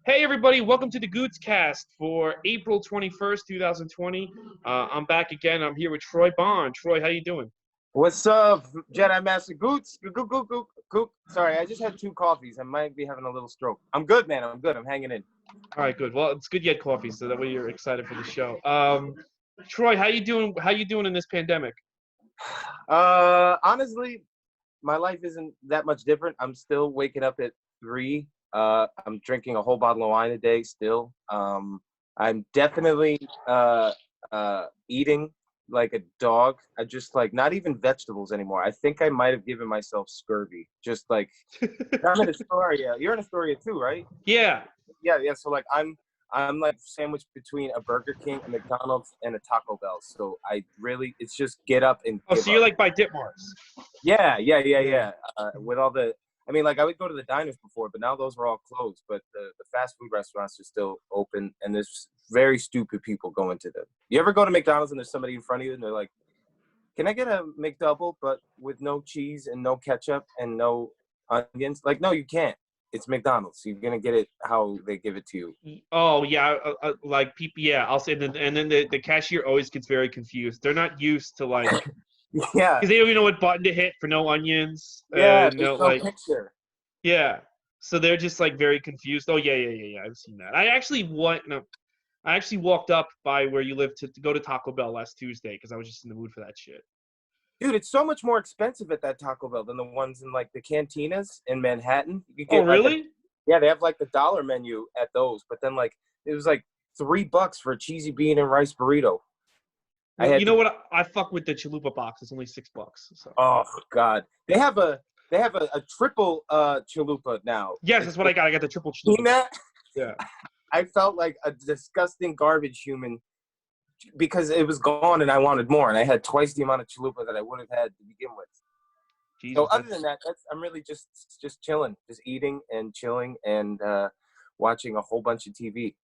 Hey everybody, welcome to the Gootzcast for April 21st, 2020. I'm back again. I'm here with Troy Bond. Troy, how you doing? What's up, Jedi Master Gootz? Goot. Sorry, I just had two coffees. I might be having a little stroke. I'm good, man. I'm good. I'm hanging in. All right, good. Well, it's good you had coffee, so that way you're excited for the show. Troy, how you doing? How you doing in this pandemic? Honestly, my life isn't that much different. I'm still waking up at 3. I'm drinking a whole bottle of wine a day still. I'm definitely eating like a dog. I just like not even vegetables anymore. I think I might have given myself scurvy. Just like I'm in Astoria. You're in Astoria too, right? Yeah. Yeah. So like I'm like sandwiched between a Burger King, a McDonald's, and a Taco Bell. So it's just get up and Oh, give so you're up. like by Dip Marts. Yeah. With all the, I mean, like I would go to the diners before, but now those are all closed. But the fast food restaurants are still open, and there's very stupid people going to them. You ever go to McDonald's and there's somebody in front of you and they're like, "Can I get a McDouble, but with no cheese and no ketchup and no onions?" Like, no, you can't. It's McDonald's. You're gonna get it how they give it to you. Oh yeah, like people. Yeah, I'll say, and then the cashier always gets very confused. They're not used to like, Yeah, because they don't even know what button to hit for no onions. yeah. There's No, no like, picture. yeah. So they're just like very confused. Oh yeah. I've seen that. I actually walked up by where you live to go to Taco Bell last Tuesday because I was just in the mood for that shit. Dude, it's so much more expensive at that Taco Bell than the ones in like the cantinas in Manhattan. You Oh get like really? yeah, they have like the dollar menu at those, but then like it was like $3 for a cheesy bean and rice burrito. I Well, you had know to. what? I fuck with the chalupa box. It's only $6. So Oh God, they have a triple chalupa now. yes, It's that's what I got. I got the triple seen chalupa box. that. Yeah. I felt like a disgusting garbage human because it was gone and I wanted more, and I had twice the amount of chalupa that I would have had to begin with. So Jesus, other than that's that, I'm really just chilling, just eating and chilling and watching a whole bunch of TV.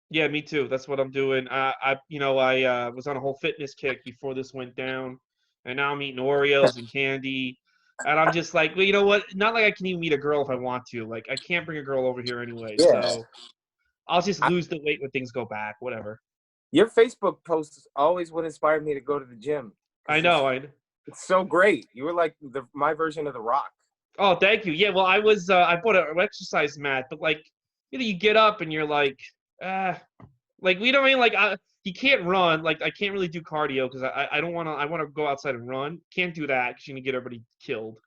yeah, me too. That's what I'm doing. I was on a whole fitness kick before this went down, and now I'm eating Oreos and candy. And I'm just like, well, you know what? Not like I can even meet a girl if I want to. Like, I can't bring a girl over here anyway. Yeah. So I'll just I, lose the weight when things go back. Whatever. your Facebook posts always would inspire me to go to the gym I because know. it's so great. You were like my version of The Rock. Oh, thank you. Yeah, well, I bought an exercise mat, but like, you get up and you're like, ah, like we don't mean like you can't run. Like I can't really do cardio because I don't want to. I want to go outside and run. Can't do that because you're gonna get everybody killed.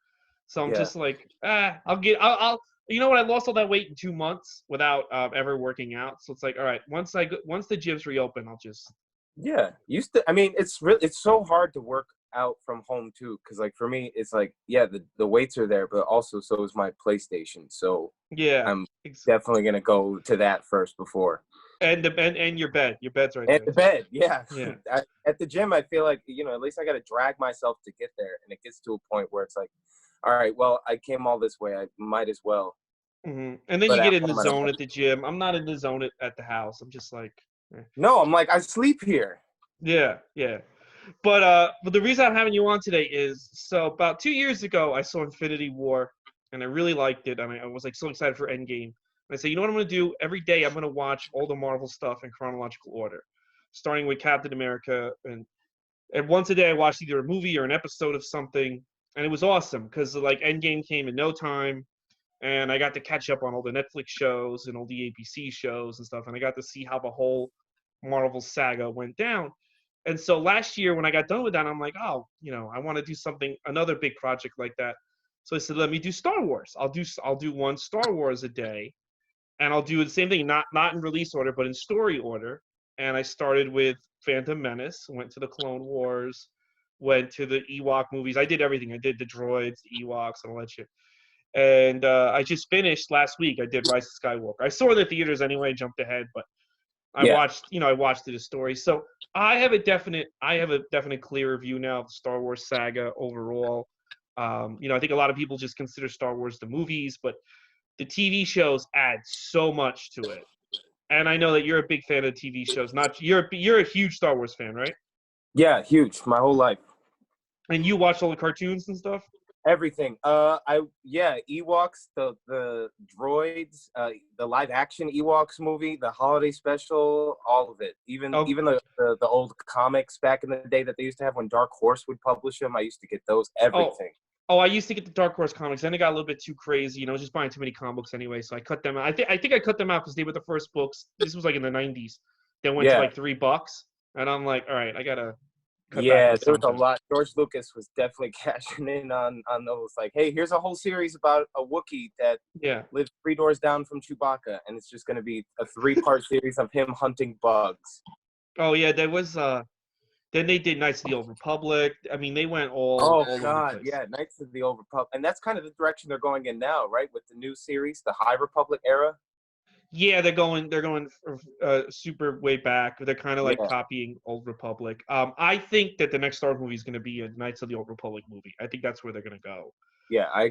So I'm Yeah. just like, I'll. You know what? I lost all that weight in 2 months without ever working out. So it's like, all right, once the gyms reopen, I'll just. Yeah. I mean, it's so hard to work out from home too, because like for me, it's like, yeah, the weights are there, but also so is my PlayStation. So Yeah. I'm definitely gonna go to that first before. And your bed. Your bed's right At there the too. bed, yeah. Yeah. At the gym, I feel like, at least I got to drag myself to get there. And it gets to a point where it's like, all right, well, I came all this way. I might as well. And then you But get at in the home, I don't. zone at the gym. I'm not in the zone at the house. I'm just like, eh. No, I'm like, I sleep here. Yeah. But the reason I'm having you on today is so about 2 years ago I saw Infinity War and I really liked it. I mean, I was like so excited for Endgame. And I said, you know what I'm gonna do? Every day I'm gonna watch all the Marvel stuff in chronological order, starting with Captain America, and once a day I watched either a movie or an episode of something, and it was awesome because like Endgame came in no time, and I got to catch up on all the Netflix shows and all the ABC shows and stuff, and I got to see how the whole Marvel saga went down. And so last year when I got done with that, I'm like, oh, I want to do another big project like that. So I said, let me do Star Wars. I'll do one Star Wars a day, and I'll do the same thing, not in release order, but in story order. And I started with Phantom Menace, went to the Clone Wars, went to the Ewok movies. I did everything. I did the droids, the Ewoks, and all that shit. And I just finished last week. I did Rise of Skywalker. I saw it in the theaters anyway. Jumped ahead, but Yeah. I watched it a story. So I have a definite clear view now of the Star Wars saga overall. I think a lot of people just consider Star Wars the movies, but the TV shows add so much to it. And I know that you're a big fan of TV shows. Not you're a huge Star Wars fan, right? Yeah, huge. My whole life. And you watch all the cartoons and stuff. Everything. Ewoks, the droids, the live action Ewoks movie, the holiday special, all of it. Even Oh, the old comics back in the day that they used to have when Dark Horse would publish them. I used to get those. oh, Everything. I used to get the Dark Horse comics. Then it got a little bit too crazy. I was just buying too many comic books anyway, so I cut them out. I think I cut them out because they were the first books. This was like in the '90s. They went to Yeah. like $3, and I'm like, all right, I gotta cut back Yeah, on there was a something. lot. George Lucas was definitely cashing in on those. Like, hey, here's a whole series about a Wookiee that Yeah. lives 3 doors down from Chewbacca, and it's just going to be a 3-part series of him hunting bugs. Oh yeah, there was. Then they did Knights of the Old Republic. I mean, they went all Oh over the God, place. yeah, Knights of the Old Republic, and that's kind of the direction they're going in now, right? With the new series, the High Republic era. Yeah, they're going super way back. They're kind of like Yeah, copying Old Republic. I think that the next Star Wars movie is going to be a Knights of the Old Republic movie. I think that's where they're going to go. yeah, I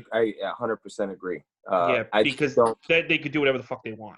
100% agree. Yeah, I just because don't they could do whatever the fuck they want.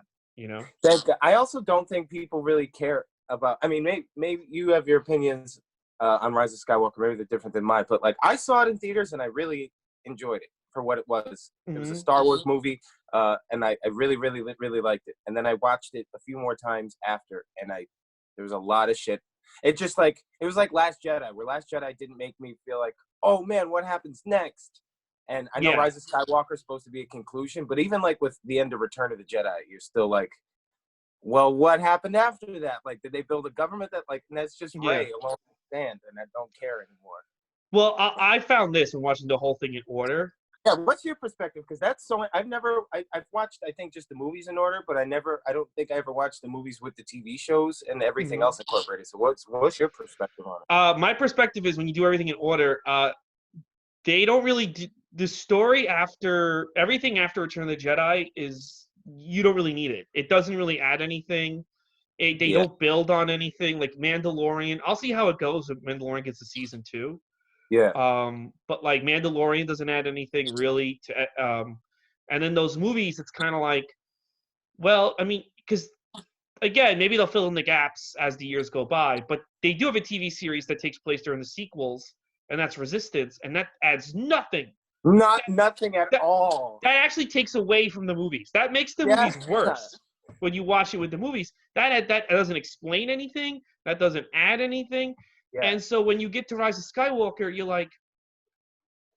think. I also don't think people really care about. I mean, maybe you have your opinions on Rise of Skywalker. Maybe they're different than mine, but like I saw it in theaters and I really enjoyed it for what it was. It was a Mm-hmm. Star Wars movie, and I really, really, really liked it. And then I watched it a few more times after, and there was a lot of shit. It just like it was like Last Jedi, where Last Jedi didn't make me feel like, oh man, what happens next? And I know Yeah. Rise of Skywalker is supposed to be a conclusion, but even like with the end of Return of the Jedi, you're still like, well, what happened after that? Like, did they build a government that like, and that's just Yeah. Rey alone stand, and I don't care anymore. Well, I found this when watching the whole thing in order. Yeah, what's your perspective? Because that's so. I've watched, I think, just the movies in order, but I don't think I ever watched the movies with the TV shows and everything Mhm. else incorporated. So what's your perspective on it? My perspective is when you do everything in order, they don't really the story after everything after Return of the Jedi is you don't really need it. It doesn't really add anything. They Yeah, don't build on anything like Mandalorian. I'll see how it goes if Mandalorian gets to season 2. yeah, But like Mandalorian doesn't add anything really to and then those movies it's kind of like well, I mean cuz again, maybe they'll fill in the gaps as the years go by, but they do have a TV series that takes place during the sequels and that's Resistance and that adds nothing. nothing at That all. that actually takes away from the movies. That makes the Yeah, movies worse when you watch it with the movies. That doesn't explain anything. That doesn't add anything. yeah. And so when you get to Rise of Skywalker, you're like,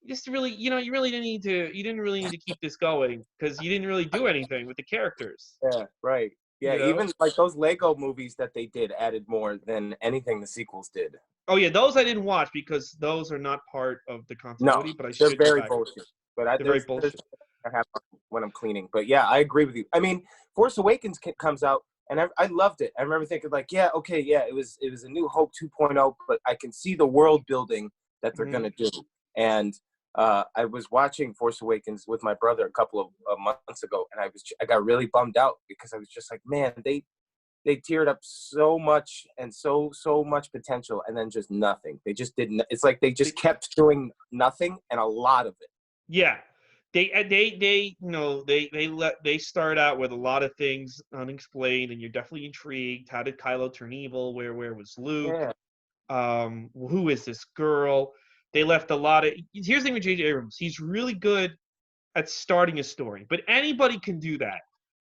just really, you didn't really need to keep this going because you didn't really do anything with the characters. Yeah, right. Yeah, You know? even like those Lego movies that they did added more than anything the sequels did. Oh yeah, those I didn't watch because those are not part of the No, continuity. But I they're should go very back. bullshit. But They're very there's bullshit. I have when I'm cleaning. But yeah, I agree with you. I mean, Force Awakens comes out, and I loved it. I remember thinking like, yeah, okay, yeah, it was a New Hope 2.0, but I can see the world building that they're gonna do. And I was watching Force Awakens with my brother a couple of months ago, and I got really bummed out because I was just like, man, they tiered up so much and so much potential, and then just nothing. They just didn't. It's like they just kept doing nothing and a lot of it. Yeah, they start out with a lot of things unexplained, and you're definitely intrigued. How did Kylo turn evil? Where was Luke? Yeah, Who is this girl? They left a lot of. Here's the thing with J.J. Abrams. He's really good at starting a story, but anybody can do that.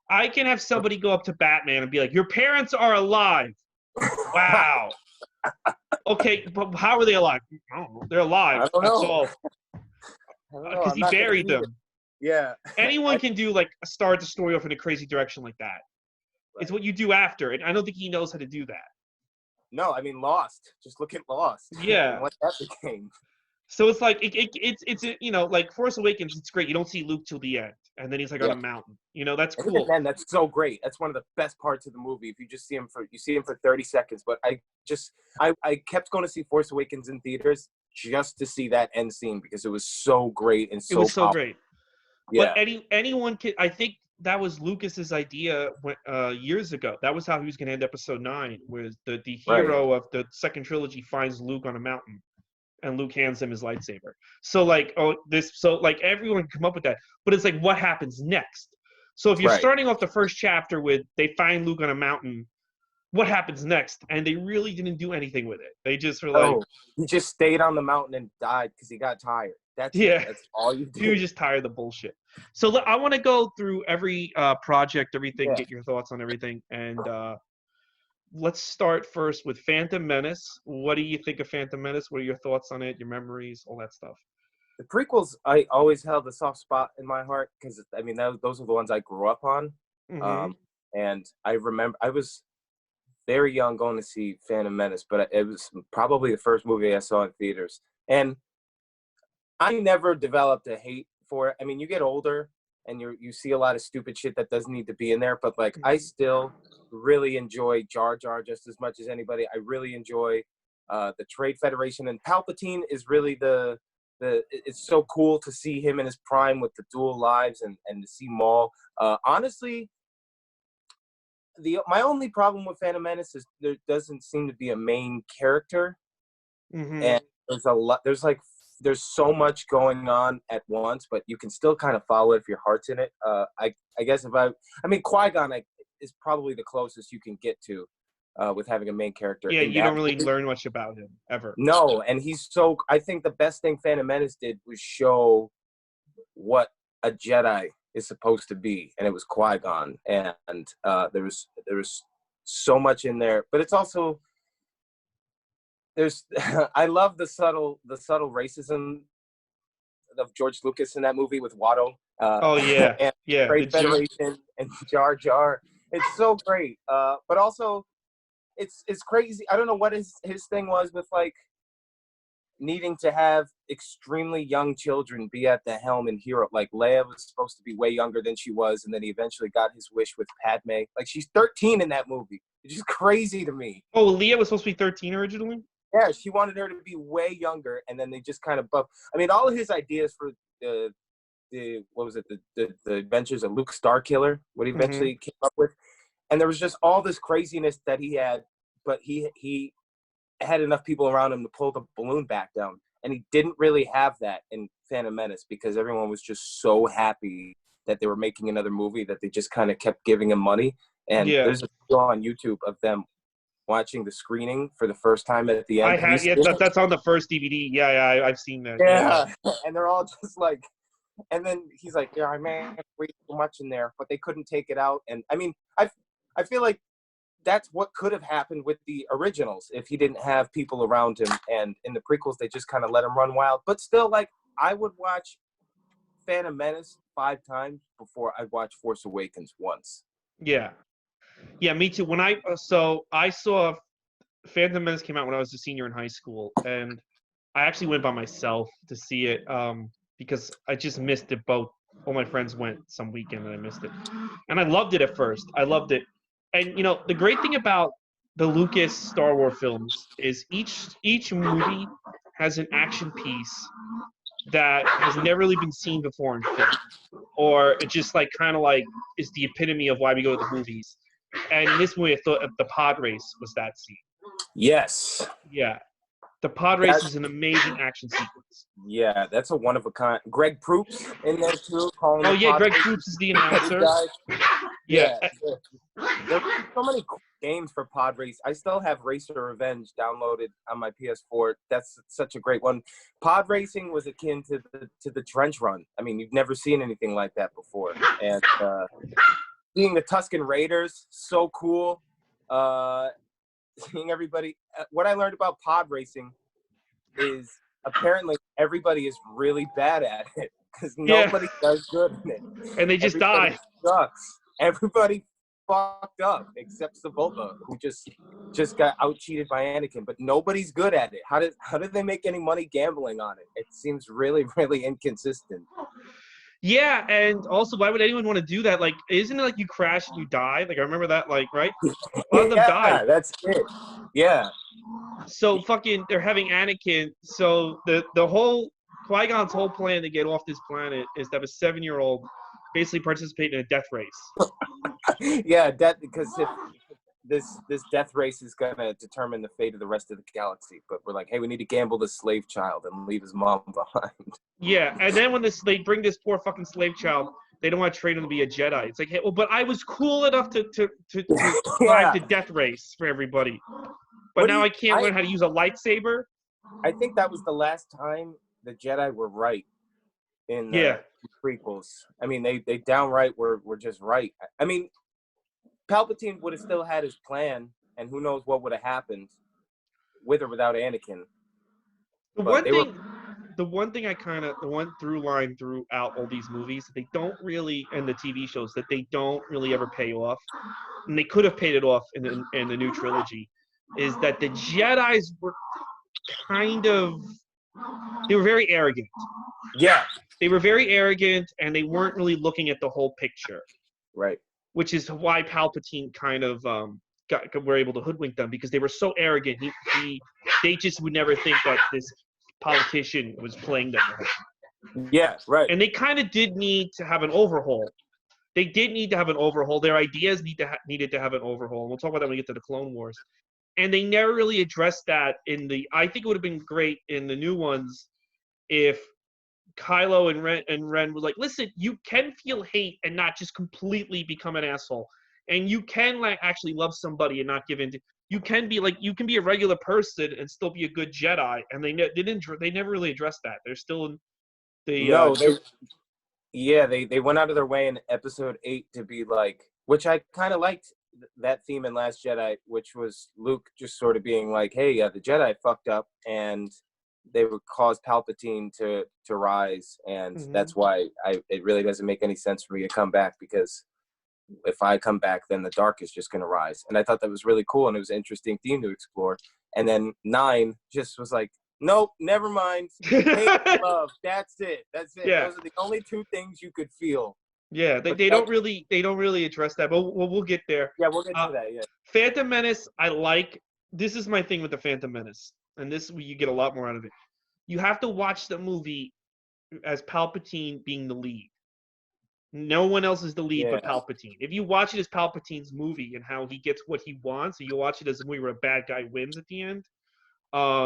I can have somebody go up to Batman and be like, "Your parents are alive." Wow. Okay, but how are they alive? I don't know. They're alive. I don't That's know. all. I don't know. Because I'm he not gonna buried do them. it. Yeah. Anyone can do like start the story off in a crazy direction like that. Right. It's what you do after, and I don't think he knows how to do that. No, I mean Lost. Just look at Lost. Yeah. And what that became. So it's like it's like Force Awakens. It's great. You don't see Luke till the end, and then he's like on Yeah. a mountain. That's And even cool. then, that's so great. That's one of the best parts of the movie. If you just see him for 30 seconds. But I kept going to see Force Awakens in theaters just to see that end scene because it was so great and so It was so powerful. great. Yeah. But anyone can. I think that was Lucas's idea years ago. That was how he was going to end Episode 9, where the hero of the second trilogy finds Luke on a mountain, and Luke hands him his lightsaber. So everyone can come up with that, but it's like what happens next. So if you're starting off the first chapter with they find Luke on a mountain, what happens next? And they really didn't do anything with it. They just were like, he just stayed on the mountain and died because he got tired. That's it. Yeah. That's all you You're do. just tired of the bullshit. So I want to go through every project, everything, Yeah. get your thoughts on everything, and let's start first with Phantom Menace. What do you think of Phantom Menace? What are your thoughts on it? Your memories, all that stuff. The prequels, I always held a soft spot in my heart because I mean those are the ones I grew up on, Mm-hmm. and I remember I was very young going to see Phantom Menace, but it was probably the first movie I saw in theaters, and I never developed a hate for it. I mean, you get older and you see a lot of stupid shit that doesn't need to be in there, but like I still really enjoy Jar Jar just as much as anybody. I really enjoy the Trade Federation, and Palpatine is really it's so cool to see him in his prime with the dual lives and to see Maul. Honestly, my only problem with Phantom Menace is there doesn't seem to be a main character, Mm-hmm. and there's a lot. There's so much going on at once, but you can still kind of follow it if your heart's in it. I guess I mean Qui-Gon is probably the closest you can get to with having a main character Yeah, in you that don't really movie. learn much about him ever. No, and I think the best thing Phantom Menace did was show what a Jedi is supposed to be, and it was Qui-Gon, and there was so much in there, but it's also there's I love the subtle racism of George Lucas in that movie with Watto Oh yeah, and yeah. Trade Federation and Jar Jar. It's so great, but also it's crazy. I don't know what his thing was with like needing to have extremely young children be at the helm in Hero. Like Leia was supposed to be way younger than she was, and then he eventually got his wish with Padme. Like she's 13 in that movie. It's just crazy to me. Oh, Leah was supposed to be 13 originally. Yeah, she wanted her to be way younger, and then they just kind of buff. I mean, all of his ideas for the what was it, the adventures of Luke Starkiller, what he Mm-hmm. eventually came up with, and there was just all this craziness that he had, but he had enough people around him to pull the balloon back down, and he didn't really have that in Phantom Menace because everyone was just so happy that they were making another movie that they just kind of kept giving him money. And Yeah, there's a video on YouTube of them watching the screening for the first time at the end. I had. Yeah, that's on the first DVD. Yeah, I've seen that. Yeah, and they're all just like, and then he's like, "Yeah, I man, way too much in there," but they couldn't take it out. And I mean, I feel like that's what could have happened with the originals if he didn't have people around him. And in the prequels, they just kind of let him run wild. But still, like, I would watch Phantom Menace 5 times before I'd watch Force Awakens once. Yeah, me too. When I saw Phantom Menace came out when I was a senior in high school, and I actually went by myself to see it because I just missed it. Both all my friends went some weekend and I missed it, and I loved it at first. I loved it, and you know the great thing about the Lucas Star Wars films is each movie has an action piece that has never really been seen before in film, or it just like kind of like is the epitome of why we go to the movies. And in this movie, I thought the pod race was that scene. Yes. Yeah, the pod race is an amazing action sequence. Yeah, that's a one of a kind. Greg Proops in there too. Oh yeah, Greg Proops is the announcer. Yeah. There's so many cool games for Pod Race. I still have Racer Revenge downloaded on my PS4. That's such a great one. Pod racing was akin to the trench run. I mean, you've never seen anything like that before. And seeing the Tusken Raiders, so cool. Seeing everybody. What I learned about pod racing is apparently everybody is really bad at it because nobody does good in it. And they just die. Sucks. Everybody fucked up except Sebulba, who just got out cheated by Anakin. But nobody's good at it. How did they make any money gambling on it? It seems really, really inconsistent. Yeah, and also, why would anyone want to do that? Like, isn't it like you crash and you die? Like, I remember that, like, right? A lot of them died. That's it. Yeah. So fucking, they're having Anakin. So the whole Qui-Gon's whole plan to get off this planet is to have a 7-year-old basically participate in a death race. Yeah, because if this death race is gonna determine the fate of the rest of the galaxy. But we're like, hey, we need to gamble this slave child and leave his mom behind. Yeah, and then when they bring this poor fucking slave child, they don't want to train him to be a Jedi. It's like, hey, well, but I was cool enough to drive the death race for everybody. But now I can't learn how to use a lightsaber. I think that was the last time the Jedi were right in Yeah. the prequels. I mean, they downright were just right. I mean, Palpatine would have still had his plan, and who knows what would have happened with or without Anakin. The But one they were, thing, the one thing the one through line throughout all these movies, they don't really, and the TV shows, that they don't really ever pay off, and they could have paid it off in the new trilogy, is that the Jedi's were kind of, they were very arrogant. yeah, They were very arrogant, and they weren't really looking at the whole picture, right. which is why Palpatine kind of were able to hoodwink them, because they were so arrogant. They just would never think that this politician was playing them. Yeah, right. And they kind of did need to have an overhaul. They did need to have an overhaul. Their ideas needed to have an overhaul. And we'll talk about that when we get to the Clone Wars. And they never really addressed that in the. I think it would have been great in the new ones if Kylo and Ren were like, listen, you can feel hate and not just completely become an asshole, and you can like actually love somebody and not give in to. You can be a regular person and still be a good Jedi. And they never really addressed that. They're still in the. No, they went out of their way in Episode 8 to be like, which I kind of liked that theme in Last Jedi, which was Luke just sort of being like, hey, the Jedi fucked up, and they would cause Palpatine to rise, and that's why it really doesn't make any sense for me to come back, because if I come back, then the dark is just going to rise. And I thought that was really cool, and it was an interesting theme to explore. And then 9 just was like, nope, never mind. Hate, love, that's it. Yeah. Those are the only two things you could feel. Yeah, they don't really address that, but we'll get there. Yeah, we'll get to that. Yeah. Phantom Menace, I like. This is my thing with the Phantom Menace, and this you get a lot more out of it. You have to watch the movie as Palpatine being the lead. No one else is the lead but Palpatine. If you watch it as Palpatine's movie and how he gets what he wants, and you watch it as a movie where a bad guy wins at the end,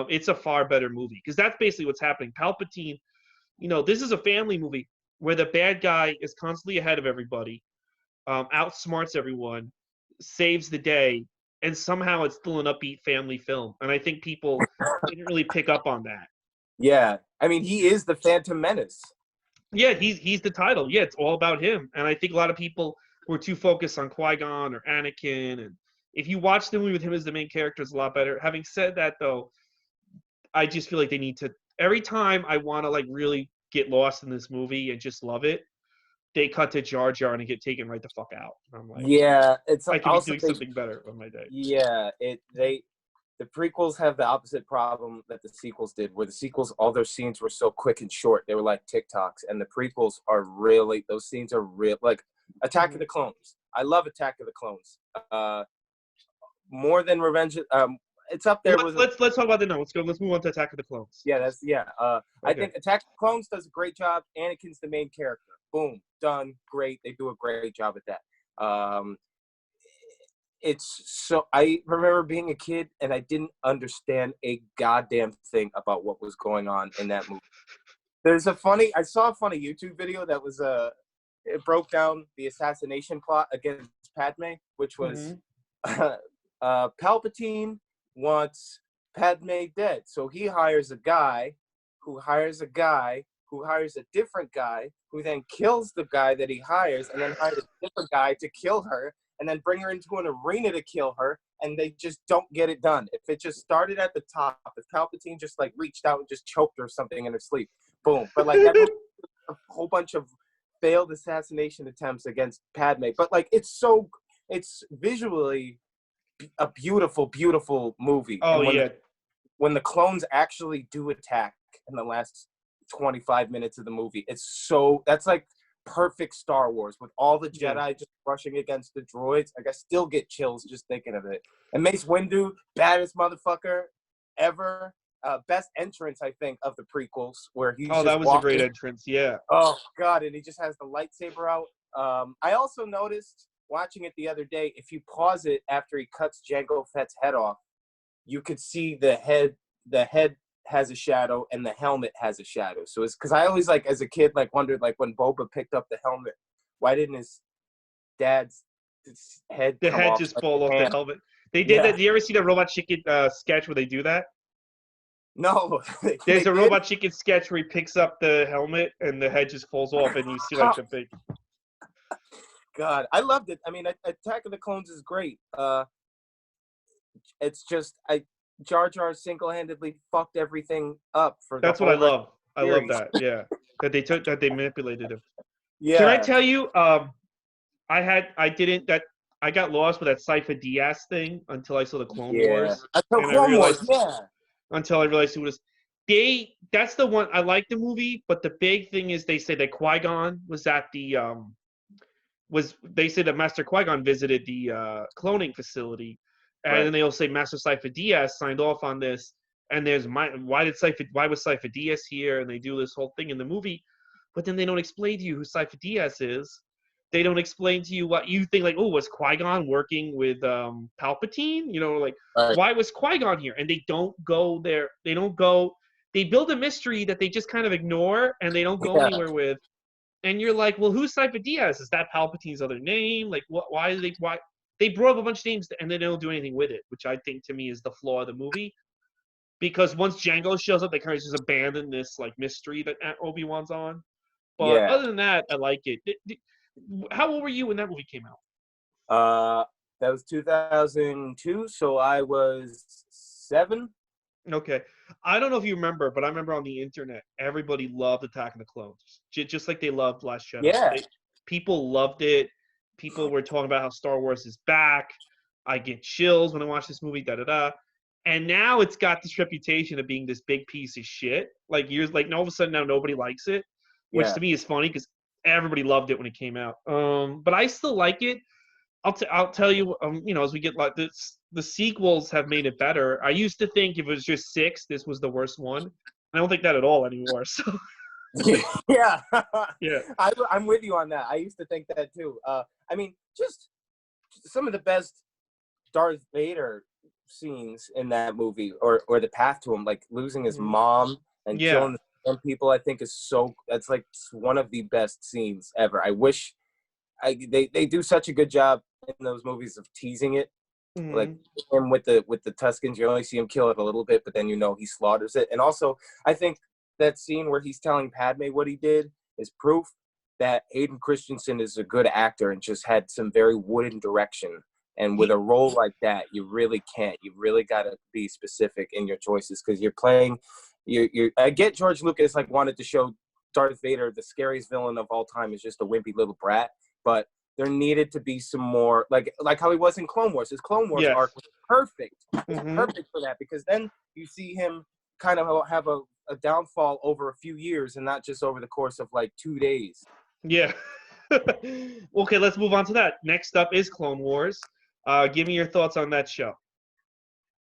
it's a far better movie, because that's basically what's happening. Palpatine, this is a family movie where the bad guy is constantly ahead of everybody, outsmarts everyone, saves the day, and somehow it's still an upbeat family film. And I think people didn't really pick up on that. Yeah, I mean, he is the Phantom Menace. Yeah, he's the title. Yeah, it's all about him. And I think a lot of people were too focused on Qui-Gon or Anakin. And if you watch the movie with him as the main character, it's a lot better. Having said that, though, I just feel like they need to. Every time I want to like really get lost in this movie and just love it, they cut to Jar Jar and get taken right the fuck out. I'm like, yeah, it's I could be doing something better on my day. Yeah, the prequels have the opposite problem that the sequels did, where the sequels, all their scenes were so quick and short. They were like TikToks, and the prequels are really, those scenes are real. Like Attack of the Clones. I love Attack of the Clones. More than Revenge. It's up there. Let's talk about the no. Let's move on to Attack of the Clones. Yeah, okay. I think Attack of the Clones does a great job. Anakin's the main character. Boom, done, great. They do a great job at that. It's so, I remember being a kid and I didn't understand a goddamn thing about what was going on in that movie. I saw a funny YouTube video that was it broke down the assassination plot against Padme, which was Palpatine wants Padme dead, so he hires a guy who hires a guy who hires a different guy who then kills the guy that he hires, and then hires a different guy to kill her, and then bring her into an arena to kill her, and they just don't get it done. If it just started at the top, if Palpatine just like reached out and just choked her or something in her sleep, boom. But like that a whole bunch of failed assassination attempts against Padme. But like it's visually a beautiful, beautiful movie. Oh, when the clones actually do attack in the last 25 minutes of the movie, that's like perfect Star Wars with all the Jedi just rushing against the droids. Like I still get chills just thinking of it. And Mace Windu, baddest motherfucker ever. Best entrance, I think, of the prequels, where he's that was a great entrance. Yeah. Oh god, and he just has the lightsaber out. I also noticed watching it the other day, if you pause it after he cuts Jango Fett's head off, you could see the head has a shadow and the helmet has a shadow. So it's because I always, like, as a kid, like wondered, like when Boba picked up the helmet, why didn't his dad's head just fall off the helmet? They did that. Do you ever see the Robot Chicken sketch where they do that? No, There's they a did. Robot Chicken sketch where he picks up the helmet and the head just falls off, and you see like the big. God, I loved it. I mean, Attack of the Clones is great. It's just Jar Jar single-handedly fucked everything up for the That's what I whole rest love. of I the love series. that. Yeah, that they manipulated him. Can I Yeah, tell you? I got lost with that Cypher Diaz thing until I saw the Clone yeah. Wars, Until and I Clone Wars, realized yeah. who was. That's the one I like the movie, but the big thing is they say that Qui-Gon was at the they say that Master Qui-Gon visited the cloning facility, and Right. then they'll say Master Cypher Diaz signed off on this, and why was Cypher Diaz here, and they do this whole thing in the movie, but then they don't explain to you who Cypher Diaz is. They don't explain to you what you think, like, oh, was Qui-Gon working with Palpatine? You know, like, Right. why was Qui-Gon here? And they don't go there. They don't go. They build a mystery that they just kind of ignore, and they don't go Yeah. anywhere with. And you're like, well, who's Cypher Diaz? Is that Palpatine's other name? Like, why they brought up a bunch of names and they don't do anything with it, which I think to me is the flaw of the movie. Because once Django shows up, they kind of just abandon this like mystery that Obi-Wan's on. But Yeah. other than that, I like it. How old were you when that movie came out? That was 2002, so I was 7. Okay. I don't know if you remember, but I remember on the internet, everybody loved Attack of the Clones, just like they loved Last Jedi. Yeah. People loved it. People were talking about how Star Wars is back. I get chills when I watch this movie, da da da. And now it's got this reputation of being this big piece of shit. Like all of a sudden now nobody likes it, which Yeah. to me is funny because everybody loved it when it came out. But I still like it. I'll tell you, as we get like this, the sequels have made it better. I used to think if it was just 6, this was the worst one. I don't think that at all anymore. So Yeah. yeah, I'm with you on that. I used to think that too. I mean, just some of the best Darth Vader scenes in that movie, or the path to him, like losing his mom and yeah, killing some people, I think that's like one of the best scenes ever. I wish they do such a good job in those movies of teasing it. Like him with the Tuskens, you only see him kill it a little bit, but then he slaughters it. And also, I think that scene where he's telling Padme what he did is proof that Hayden Christensen is a good actor and just had some very wooden direction. And with a role like that, you really can't. You really got to be specific in your choices because you're playing. I get George Lucas wanted to show Darth Vader, the scariest villain of all time, is just a wimpy little brat, but there needed to be some more, like how he was in Clone Wars. His Clone Wars arc was perfect. It was perfect for that because then you see him kind of have a downfall over a few years and not just over the course of 2 days. Yeah. Okay, let's move on to that. Next up is Clone Wars. Give me your thoughts on that show.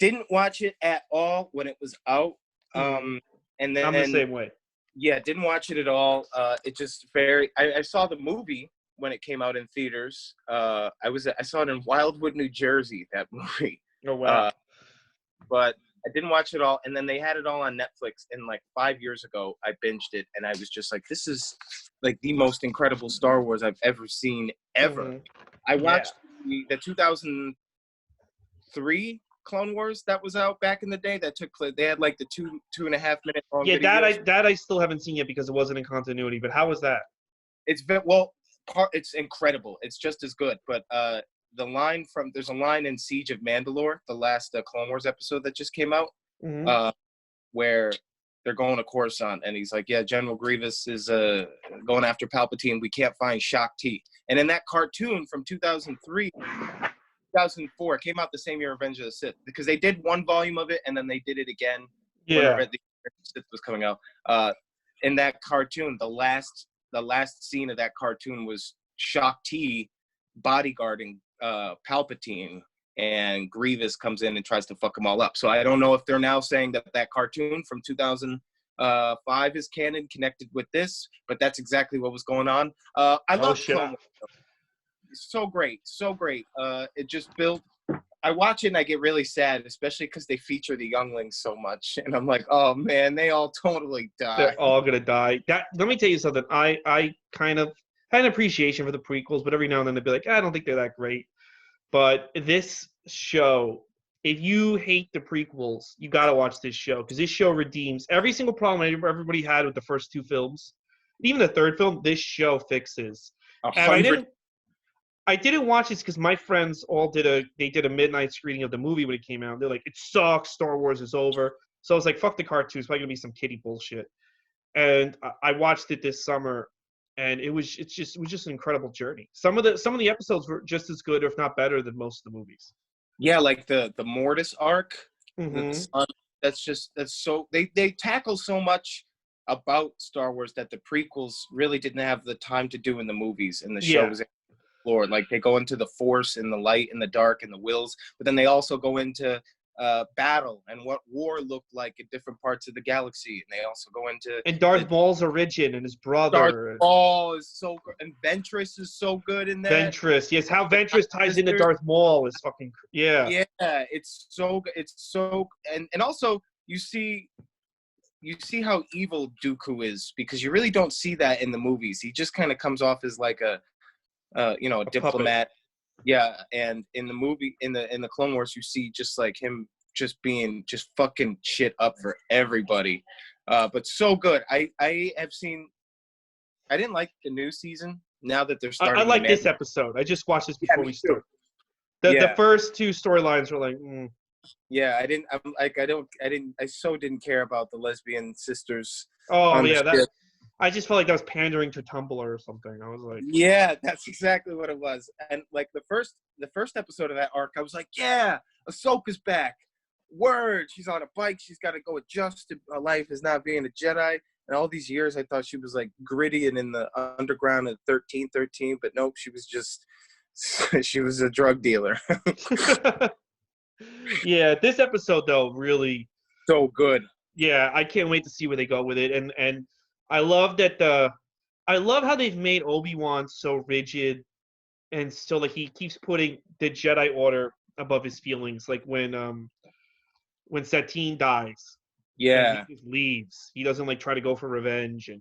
Didn't watch it at all when it was out. And then I'm the same way. Yeah, didn't watch it at all. It just I saw the movie when it came out in theaters. I saw it in Wildwood, New Jersey, that movie. Oh wow. But I didn't watch it all, and then they had it all on Netflix. And 5 years ago, I binged it, and I was just like, "This is the most incredible Star Wars I've ever seen ever." I watched the 2003 Clone Wars that was out back in the day. That took place. They had the 2.5 minute long. Yeah, videos. that I still haven't seen yet because it wasn't in continuity. But how was that? It's incredible. It's just as good, but there's a line in Siege of Mandalore, the last Clone Wars episode that just came out, where they're going to Coruscant, and he's like, "Yeah, General Grievous is going after Palpatine. We can't find Shaak Ti." And in that cartoon from 2003, 2004, it came out the same year Revenge of the Sith, because they did one volume of it and then they did it again when Revenge of the Sith was coming out. In that cartoon, the last scene of that cartoon was Shaak Ti bodyguarding Palpatine, and Grievous comes in and tries to fuck them all up. So I don't know if they're now saying that cartoon from 2005 is canon connected with this, but that's exactly what was going on. I love Clone Wars. So great. It just built. I watch it and I get really sad, especially because they feature the younglings so much, and I'm like, oh man, they all totally die. They're all gonna die. Let me tell you something. I kind of had an appreciation for the prequels, but every now and then they'd be like, I don't think they're that great. But this show if you hate the prequels, you got to watch this show because this show redeems every single problem everybody had with the first two films. Even the third film, this show fixes. And 100. I didn't watch this because my friends all did a midnight screening of the movie when it came out. They're like, it sucks. Star Wars is over. So I was like, fuck the cartoons. It's probably gonna be some kiddie bullshit. And I watched it this summer, and it was just an incredible journey. Some of the episodes were just as good, if not better, than most of the movies. Yeah, like the Mortis arc. Mm-hmm. The son, that's so they tackle so much about Star Wars that the prequels really didn't have the time to do in the movies, and the show was explored. Like they go into the Force and the light and the dark and the wills, but then they also go into battle and what war looked like in different parts of the galaxy, and they also go into and Darth Maul's origin and his brother. Darth Maul is so good, and Ventress is so good in that. Ventress, yes, how Ventress ties into Darth Maul is fucking yeah. It's so and also you see how evil Dooku is because you really don't see that in the movies. He just kind of comes off as like a diplomat. Puppet. Yeah, and in the movie, in the Clone Wars, you see just like him just being just fucking shit up for everybody. But so good. I didn't like the new season. Now that they're starting, I like this episode. I just watched this before we start. The first two storylines were like, yeah, I so didn't care about the lesbian sisters. Oh yeah, I just felt like that was pandering to Tumblr or something. I was like, yeah, that's exactly what it was. And like the first episode of that arc, I was like, yeah, Ahsoka's back. Word, she's on a bike. She's got to go adjust to a life as not being a Jedi. And all these years, I thought she was like gritty and in the underground at 1313, but nope, she was a drug dealer. Yeah, this episode though really so good. Yeah, I can't wait to see where they go with it, and I love I love how they've made Obi-Wan so rigid, and still like he keeps putting the Jedi Order above his feelings. Like when Satine dies, yeah, he just leaves. He doesn't like try to go for revenge, and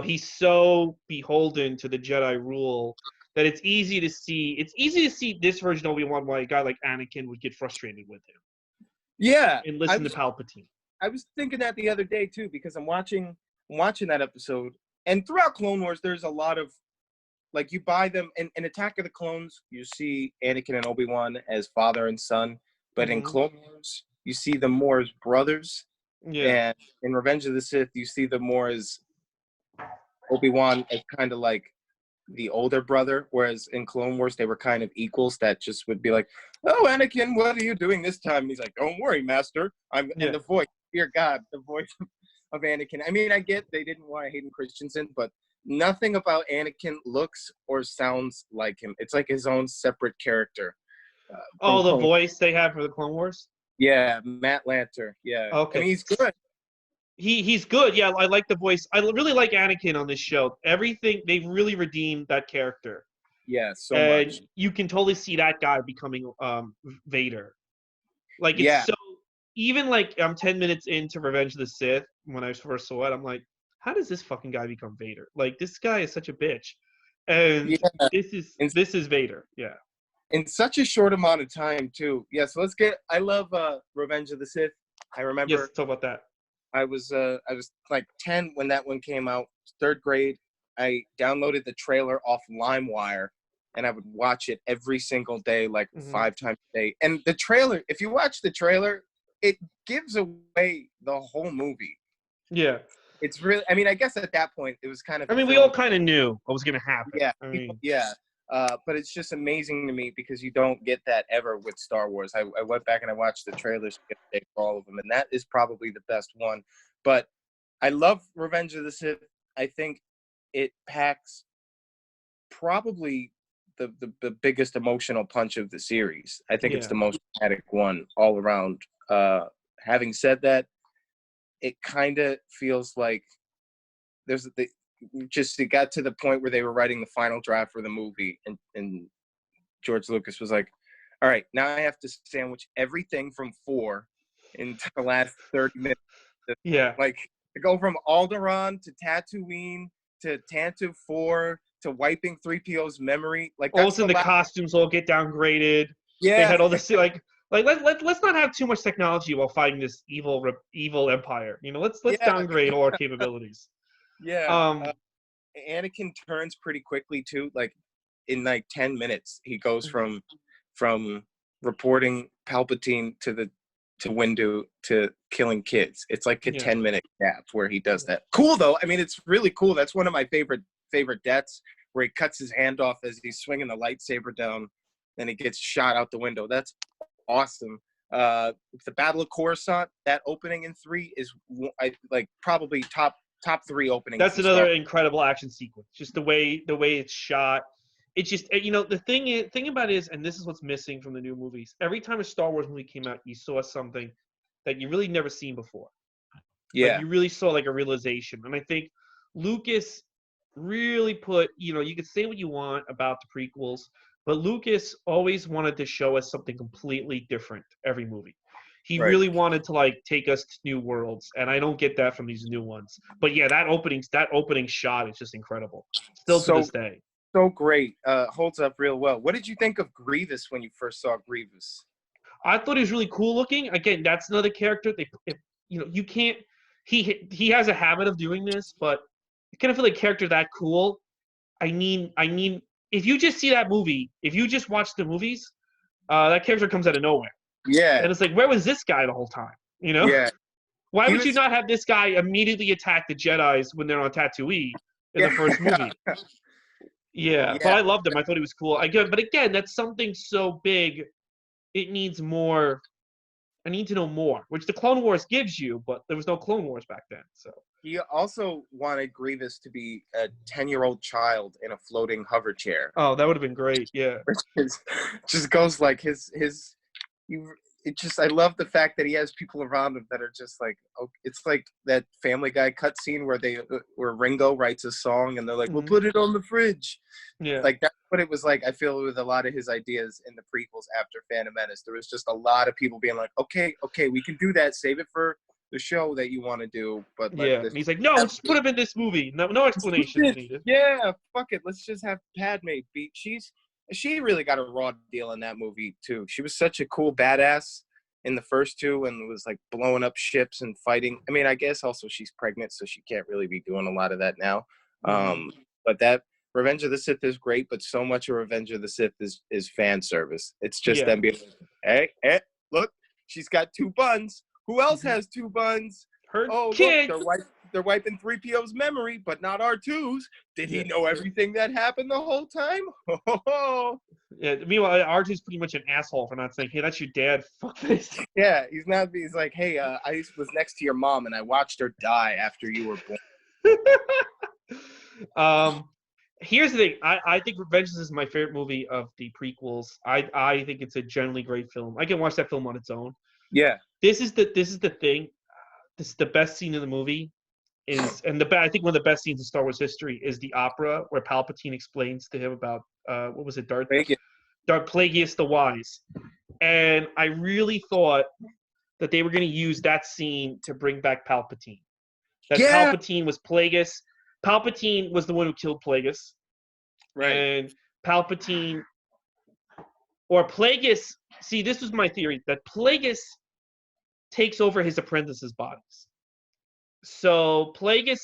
he's so beholden to the Jedi rule that it's easy to see this version of Obi-Wan why a guy like Anakin would get frustrated with him. Yeah, and listen to Palpatine. I was thinking that the other day too because I'm watching that episode, and throughout Clone Wars, there's a lot of like you buy them in Attack of the Clones, you see Anakin and Obi-Wan as father and son, but in Clone Wars, you see them more as brothers. Yeah. And in Revenge of the Sith, you see them more as Obi-Wan as kind of like the older brother, whereas in Clone Wars, they were kind of equals that just would be like, oh, Anakin, what are you doing this time? And he's like, don't worry, master. And the voice, dear God, the voice of Anakin. I mean, I get they didn't want Hayden Christensen, but nothing about Anakin looks or sounds like him. It's like his own separate character. The voice they have for the Clone Wars? Yeah, Matt Lanter. Yeah. Okay. I mean, he's good. He's good. Yeah, I like the voice. I really like Anakin on this show. Everything, they've really redeemed that character. Yeah, so and much. You can totally see that guy becoming Vader. Like, it's so... Even, like, I'm 10 minutes into Revenge of the Sith, when I first saw it, I'm like, how does this fucking guy become Vader? Like, this guy is such a bitch. And this is Vader. Yeah. In such a short amount of time, too. Yeah, so I love Revenge of the Sith. I remember... Yes, talk about that. I was like 10 when that one came out, 3rd grade. I downloaded the trailer off LimeWire, and I would watch it every single day, like 5 times a day. And the trailer, if you watch the trailer, it gives away the whole movie. Yeah. It's really, I mean, I guess at that point, it was kind of... I mean, we all kind of knew what was going to happen. Yeah. Yeah. But it's just amazing to me because you don't get that ever with Star Wars. I went back and I watched the trailers for all of them, and that is probably the best one. But I love Revenge of the Sith. I think it packs probably the biggest emotional punch of the series. I think it's the most dramatic one all around. Having said that, it kind of feels like it got to the point where they were writing the final draft for the movie, and George Lucas was like, all right, now I have to sandwich everything from 4 into the last 30 minutes. Yeah. Like, to go from Alderaan to Tatooine to Tantive 4 to wiping 3PO's memory. Like, also, the costumes all get downgraded. Yeah. They had all this, like, Like let's not have too much technology while fighting this evil empire. You know, let's Yeah, downgrade all our capabilities. yeah. Um, Anakin turns pretty quickly too. Like in like 10 minutes, he goes from reporting Palpatine to Windu to killing kids. It's like a yeah. 10-minute gap where he does that. Cool though. I mean, it's really cool. That's one of my favorite deaths, where he cuts his hand off as he's swinging the lightsaber down, and he gets shot out the window. That's awesome. The Battle of Coruscant, that opening in 3 is probably top 3 openings. That's another incredible action sequence. Just the way it's shot. It's just, you know, the thing about it is, and this is what's missing from the new movies. Every time a Star Wars movie came out, you saw something that you really never seen before. Yeah. Like, you really saw like a realization. And I think Lucas really put, you know, you could say what you want about the prequels, but Lucas always wanted to show us something completely different every movie. He really wanted to like take us to new worlds, and I don't get that from these new ones. But yeah, that opening shot is just incredible. Still to this day. So great. Holds up real well. What did you think of Grievous when you first saw Grievous? I thought he was really cool looking. Again, that's another character. You know, you can't. He has a habit of doing this, but I kind of feel like character that cool. I mean, if you just see that movie, if you just watch the movies, that character comes out of nowhere. Yeah. And it's like, where was this guy the whole time? You know? Yeah. Why would you not have this guy immediately attack the Jedis when they're on Tatooine in the first movie? Yeah, but I loved him. I thought he was cool. But again, that's something so big. It needs more. I need to know more, which the Clone Wars gives you, but there was no Clone Wars back then. So he also wanted Grievous to be a 10-year-old child in a floating hover chair. Oh, that would have been great. Yeah, just goes like I love the fact that he has people around him that are just like, oh, it's like that Family Guy cutscene where Ringo writes a song and they're like, we'll put it on the fridge. Yeah, like that's what it was like. I feel with a lot of his ideas in the prequels after Phantom Menace, there was just a lot of people being like, okay, we can do that. Save it for the show that you want to do. But and he's like, no, just put him in this movie. No explanation needed. Yeah, fuck it. Let's just have Padme beat. She really got a raw deal in that movie too. She was such a cool badass in the first 2 and was like blowing up ships and fighting. I mean, I guess also she's pregnant, so she can't really be doing a lot of that now. But that Revenge of the Sith is great, but so much of Revenge of the Sith is fan service. It's just them being like, hey, look, she's got 2 buns. Who else has 2 buns? Her kid. Look, they're wiping 3PO's memory, but not R2's. Did he know everything that happened the whole time? Yeah. Meanwhile, R2's pretty much an asshole for not saying, "Hey, that's your dad." Fuck this. Yeah, he's not. He's like, "Hey, I was next to your mom, and I watched her die after you were born." Here's the thing. I think Revenge is my favorite movie of the prequels. I think it's a generally great film. I can watch that film on its own. Yeah. This is the thing. This is the best scene in the movie. I think one of the best scenes in Star Wars history is the opera where Palpatine explains to him about what was it, Darth Plagueis the Wise. And I really thought that they were going to use that scene to bring back Palpatine. That Palpatine was Plagueis. Palpatine was the one who killed Plagueis. Right. And Palpatine or Plagueis, see, this was my theory, that Plagueis takes over his apprentices' bodies. So Plagueis,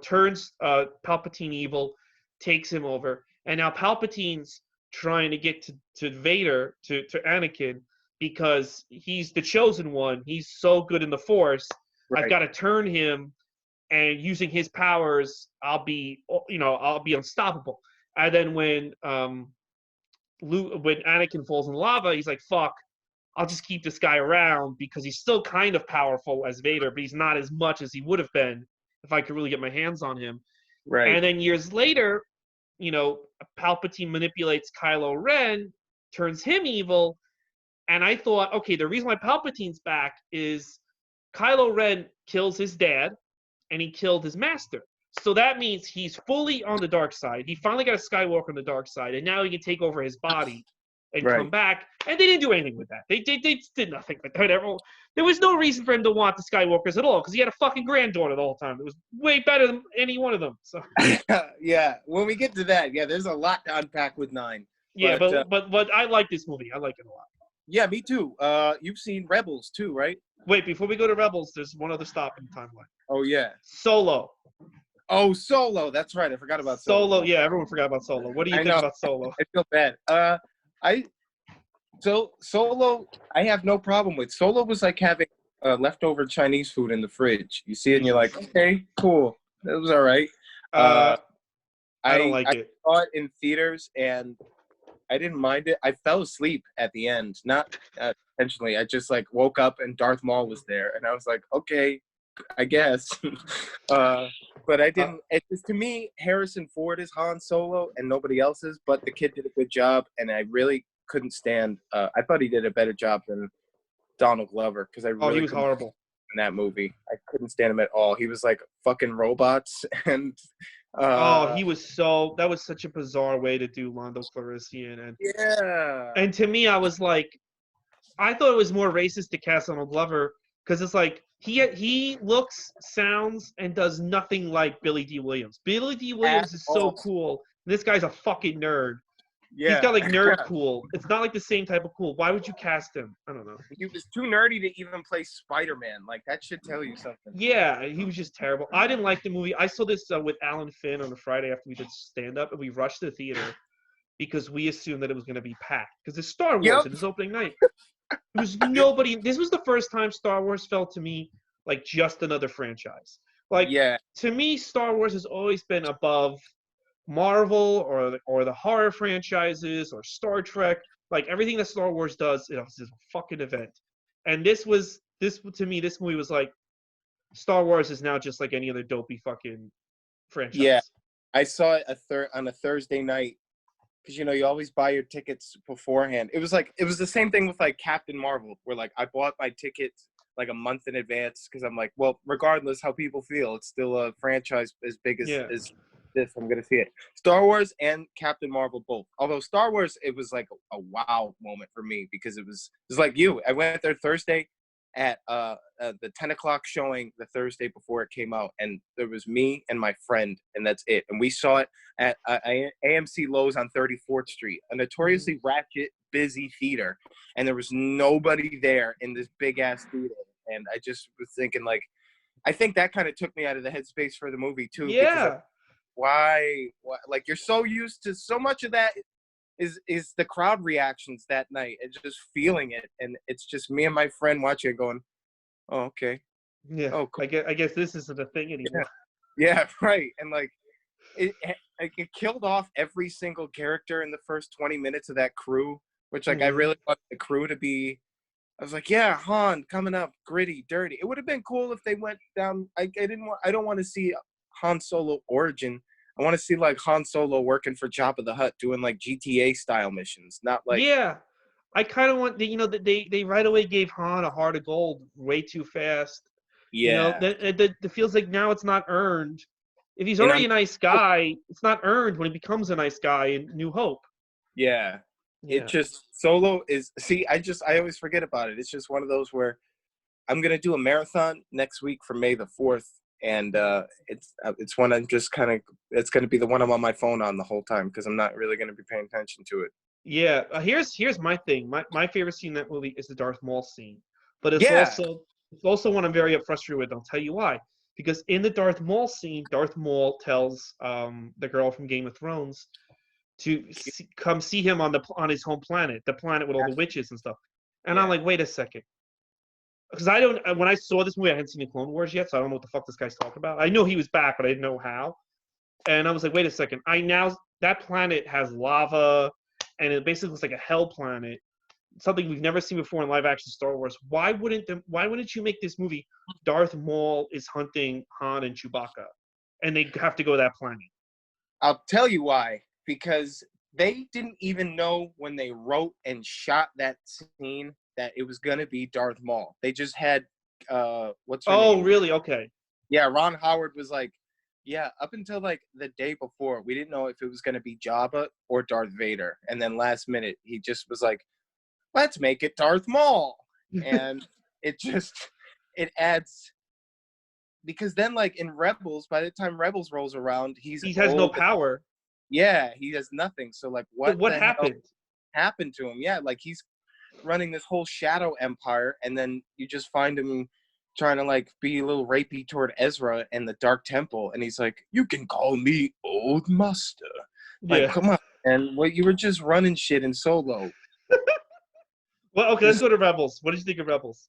turns Palpatine evil, takes him over, and now Palpatine's trying to get to Vader, to Anakin, because he's the chosen one. He's so good in the Force. Right. I've got to turn him, and using his powers, I'll be unstoppable. And then when Anakin falls in lava, he's like, "Fuck, I'll just keep this guy around because he's still kind of powerful as Vader, but he's not as much as he would have been if I could really get my hands on him." Right. And then years later, Palpatine manipulates Kylo Ren, turns him evil. And I thought, okay, the reason why Palpatine's back is Kylo Ren kills his dad and he killed his master. So that means he's fully on the dark side. He finally got a Skywalker on the dark side, and now he can take over his body and come back. And they didn't do anything with that. They did nothing with that. There was no reason for him to want the Skywalkers at all because he had a fucking granddaughter the whole time. It was way better than any one of them. So yeah, when we get to that, there's a lot to unpack with 9. Yeah, but I like this movie. I like it a lot. Yeah, me too. You've seen Rebels too, right? Wait, before we go to Rebels, there's one other stop in the timeline. Oh yeah. Solo. Oh, Solo. That's right. I forgot about Solo. Solo. Yeah, everyone forgot about Solo. What do you I think know. about Solo? I feel bad. Solo. I have no problem with. Solo was like having leftover Chinese food in the fridge. You see it, and you're like, okay, cool. That was all right. I don't like I it. saw it in theaters, and I didn't mind it. I fell asleep at the end, not intentionally. I just like woke up and Darth Maul was there, and I was like, okay, I guess. But I didn't. It just, to me, Harrison Ford is Han Solo, and nobody else is. But the kid did a good job, and I really couldn't stand. I thought he did a better job than Donald Glover because I really he was couldn't horrible in that movie. I couldn't stand him at all. He was like fucking robots, and he was that was such a bizarre way to do Lando Calrissian, yeah. And to me, I was like, I thought it was more racist to cast Donald Glover because it's like he looks, sounds, and does nothing like Billy D. Williams. Billy D. Williams is so cool. This guy's a fucking nerd. Yeah. He's got like nerd cool. It's not like the same type of cool. Why would you cast him? I don't know. He was too nerdy to even play Spider-Man. Like, that should tell you something. Yeah, he was just terrible. I didn't like the movie. I saw this with Alan Finn on a Friday after we did stand-up, and we rushed to the theater because we assumed that it was going to be packed. Because it's Star Wars, and it's opening night. There was nobody. This was the first time Star Wars felt to me like just another franchise. Like, to me, Star Wars has always been above Marvel or the horror franchises or Star Trek. Like, everything that Star Wars does, is a fucking event. And this to me, this movie was like, Star Wars is now just like any other dopey fucking franchise. Yeah, I saw it on a Thursday night because you always buy your tickets beforehand. It was the same thing with like Captain Marvel, where like I bought my tickets like a month in advance because I'm like, well, regardless how people feel, it's still a franchise as big as this. I'm gonna see it. Star Wars and Captain Marvel both. Although Star Wars, it was like a wow moment for me because it was like you. I went there Thursday at the 10 o'clock showing the Thursday before it came out, and there was me and my friend, and that's it. And we saw it at AMC Lowe's on 34th Street, a notoriously ratchet, busy theater, and there was nobody there in this big-ass theater. And I just was thinking, like, I think that kind of took me out of the headspace for the movie, too. Yeah. Because why? Like, you're so used to so much of that is the crowd reactions that night and just feeling it, and it's just me and my friend watching it going, oh, okay. Yeah. Oh, cool. I guess this isn't a thing anymore. Yeah, right. And like it killed off every single character in the first 20 minutes of that crew, which like I really want the crew to be. I was like, yeah, Han coming up, gritty, dirty. It would have been cool if they went down. I don't want to see Han Solo origin. I want to see like Han Solo working for Jabba the Hutt, doing like GTA style missions, not like. Yeah, I kind of want they right away gave Han a heart of gold way too fast. Yeah, that feels like now it's not earned. If he's already a nice guy, it's not earned when he becomes a nice guy in New Hope. Yeah, it just Solo is. See, I always forget about it. It's just one of those where I'm gonna do a marathon next week for May the 4th. And it's one I'm just kind of, it's going to be the one I'm on my phone on the whole time because I'm not really going to be paying attention to it. Yeah, here's my thing. My favorite scene in that movie is the Darth Maul scene, but it's also one I'm very frustrated with. I'll tell you why. Because in the Darth Maul scene, Darth Maul tells the girl from Game of Thrones to come see him on his home planet, the planet with all the witches and stuff. And I'm like, wait a second. Because when I saw this movie, I hadn't seen the Clone Wars yet, so I don't know what the fuck this guy's talking about. I know he was back, but I didn't know how. And I was like, wait a second. That planet has lava, and it basically looks like a hell planet, something we've never seen before in live action Star Wars. Why wouldn't you make this movie Darth Maul is hunting Han and Chewbacca, and they have to go to that planet? I'll tell you why. Because they didn't even know when they wrote and shot that scene that it was going to be Darth Maul. They just had, what's her name? Oh, really? Okay. Yeah, Ron Howard was like, yeah, up until like the day before, we didn't know if it was going to be Jabba or Darth Vader. And then last minute, he just was like, let's make it Darth Maul. And it adds, because then like in Rebels, by the time Rebels rolls around, he has no power. Yeah, he has nothing. So like what happened? Happened to him? Yeah, like running this whole shadow empire, and then you just find him trying to like be a little rapey toward Ezra and the Dark Temple, and he's like, "You can call me Old Master." Like, Yeah. come on, and what you were just running shit in Solo. Well, okay, let's go to Rebels. What did you think of Rebels?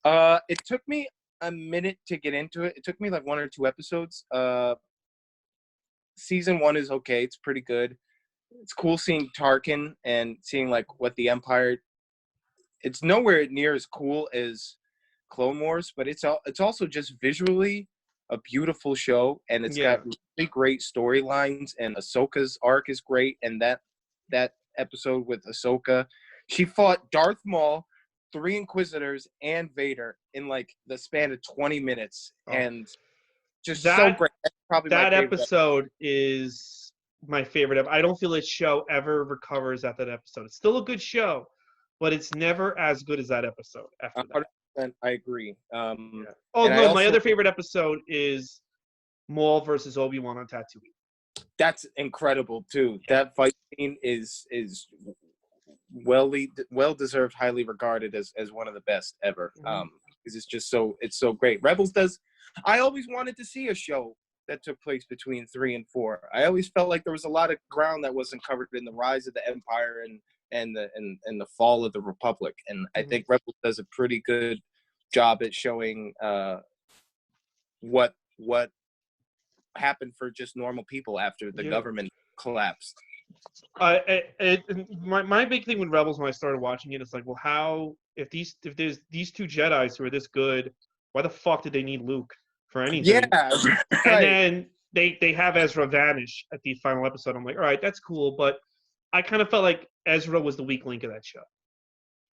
It took me a minute to get into it. It took me like 1 or 2 episodes. Season 1 is okay. It's pretty good. It's cool seeing Tarkin and seeing like what the Empire. It's nowhere near as cool as Clone Wars, but it's also just visually a beautiful show, and it's got really great storylines. And Ahsoka's arc is great, and that episode with Ahsoka, she fought Darth Maul, 3 Inquisitors, and Vader in like the span of 20 minutes, and just so great. That's probably my favorite episode is my favorite. I don't feel this show ever recovers at that episode. It's still a good show, but it's never as good as that episode after that. 100%, I agree. Oh no, my other favorite episode is Maul versus Obi-Wan on Tatooine. That's incredible too. That fight scene is well deserved, highly regarded as one of the best ever. Because it's so great. Rebels does. I always wanted to see a show that took place between 3 and 4. I always felt like there was a lot of ground that wasn't covered in the rise of the Empire and the fall of the Republic. And I think Rebels does a pretty good job at showing what happened for just normal people after the government collapsed. My big thing with Rebels when I started watching it is like, well, how if there's these 2 Jedis who are this good, why the fuck did they need Luke for anything? Yeah, right. And then they have Ezra vanish at the final episode. I'm like, all right, that's cool, but I kind of felt like Ezra was the weak link of that show.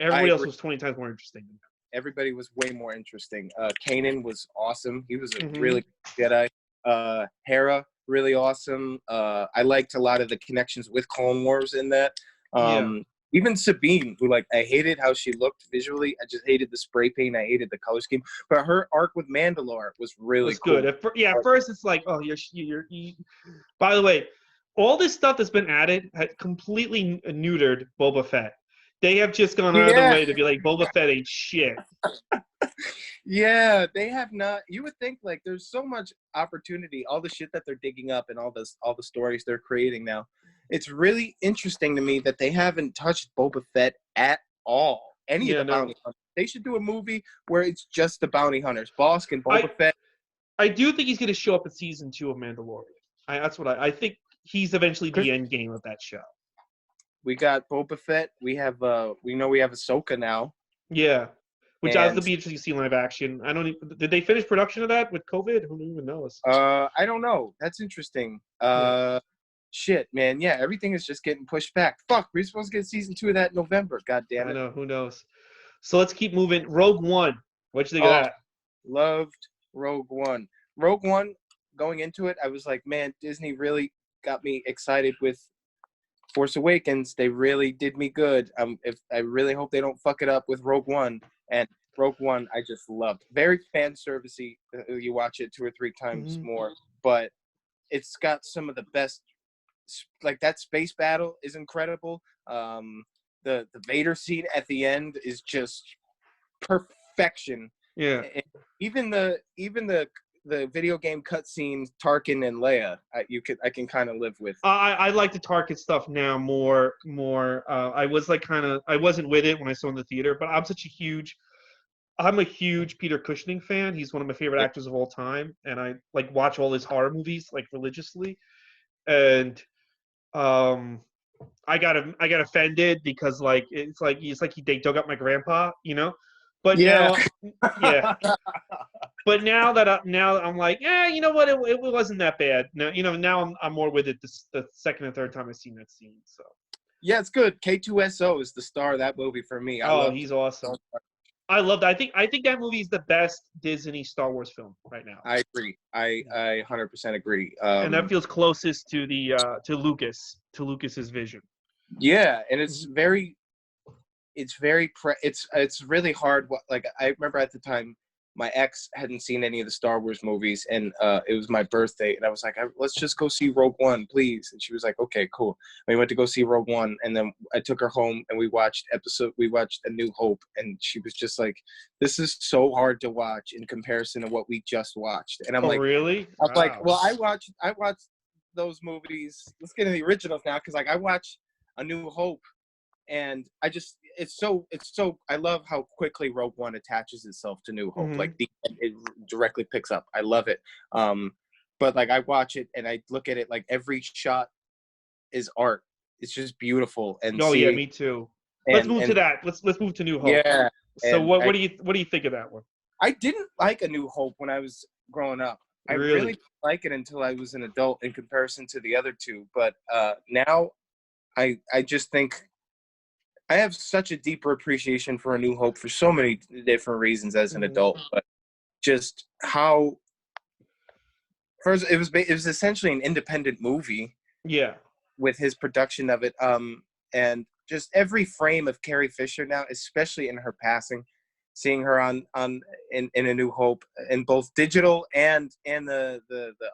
Everybody else was 20 times more interesting. Everybody was way more interesting. Kanan was awesome. He was a really good Jedi. Hera, really awesome. I liked a lot of the connections with Clone Wars in that. Even Sabine, who like I hated how she looked visually. I just hated the spray paint. I hated the color scheme. But her arc with Mandalore was really cool. Good. At first it's like, oh, you're. By the way, all this stuff that's been added had completely neutered Boba Fett. They have just gone out of the way to be like, Boba Fett ain't shit. Yeah, they have not. You would think like there's so much opportunity, all the shit that they're digging up and all the stories they're creating now. It's really interesting to me that they haven't touched Boba Fett at all. Any of the bounty hunters. They should do a movie where it's just the bounty hunters. Bosk and Boba Fett. I do think he's going to show up in season 2 of Mandalorian. That's what I think. He's eventually the end game of that show. We got Boba Fett. We have we have Ahsoka now. Yeah. Which I was be interesting to see live action. I don't even, did they finish production of that with COVID? Who even knows? I don't know. That's interesting. Shit, man. Yeah, everything is just getting pushed back. Fuck, we're supposed to get season 2 of that in November. God damn it. I know. Who knows? So let's keep moving. Rogue One. What'd you think of that? Loved Rogue One. Rogue One, going into it, I was like, man, Disney really got me excited with Force Awakens. They really did me good. I really hope they don't fuck it up with Rogue One. And Rogue One, I just loved. Very fan servicey. You watch it 2 or 3 times more, but it's got some of the best. Like that space battle is incredible. The Vader scene at the end is just perfection. Yeah. And even the video game cutscene, Tarkin and Leia, I can kind of live with. I like the Tarkin stuff now more. I was like I wasn't with it when I saw it in the theater, but I'm a huge Peter Cushing fan. He's one of my favorite actors of all time, and I like watch all his horror movies like religiously. And I got offended because like they dug up my grandpa, you know. But now, But now that I'm like, you know what? It wasn't that bad. Now now I'm more with it the second and third time I've seen that scene. So yeah, it's good. K2SO is the star of that movie for me. He's awesome. I love that. I think that movie is the best Disney Star Wars film right now. I agree. I 100% agree. And that feels closest to the to Lucas's vision. Yeah, and it's really hard. Like I remember at the time, my ex hadn't seen any of the Star Wars movies, and it was my birthday, and I was like, let's just go see Rogue One, please. And she was like, okay, cool. And we went to go see Rogue One, and then I took her home, and we watched A New Hope, and she was just like, this is so hard to watch in comparison to what we just watched. And I'm Oh, like, really? I'm like, Wow. well, I watched those movies. Let's get into the originals now, because like I watched A New Hope, and it's so I love how quickly Rogue One attaches itself to New Hope. Mm-hmm. Like it directly picks up. I love it. But like I watch it and I look at it, like every shot is art. It's just beautiful. And Oh yeah, me too. Let's move to that. Let's move to New Hope. Yeah. So what do you think of that one? I didn't like A New Hope when I was growing up. I Really? really didn't like it until I was an adult in comparison to the other two. But now I just think I have such a deeper appreciation for A New Hope for so many different reasons as an adult, but just how first it was essentially an independent movie. Yeah. With his production of it, and just every frame of Carrie Fisher now, especially in her passing, seeing her in A New Hope in both digital and the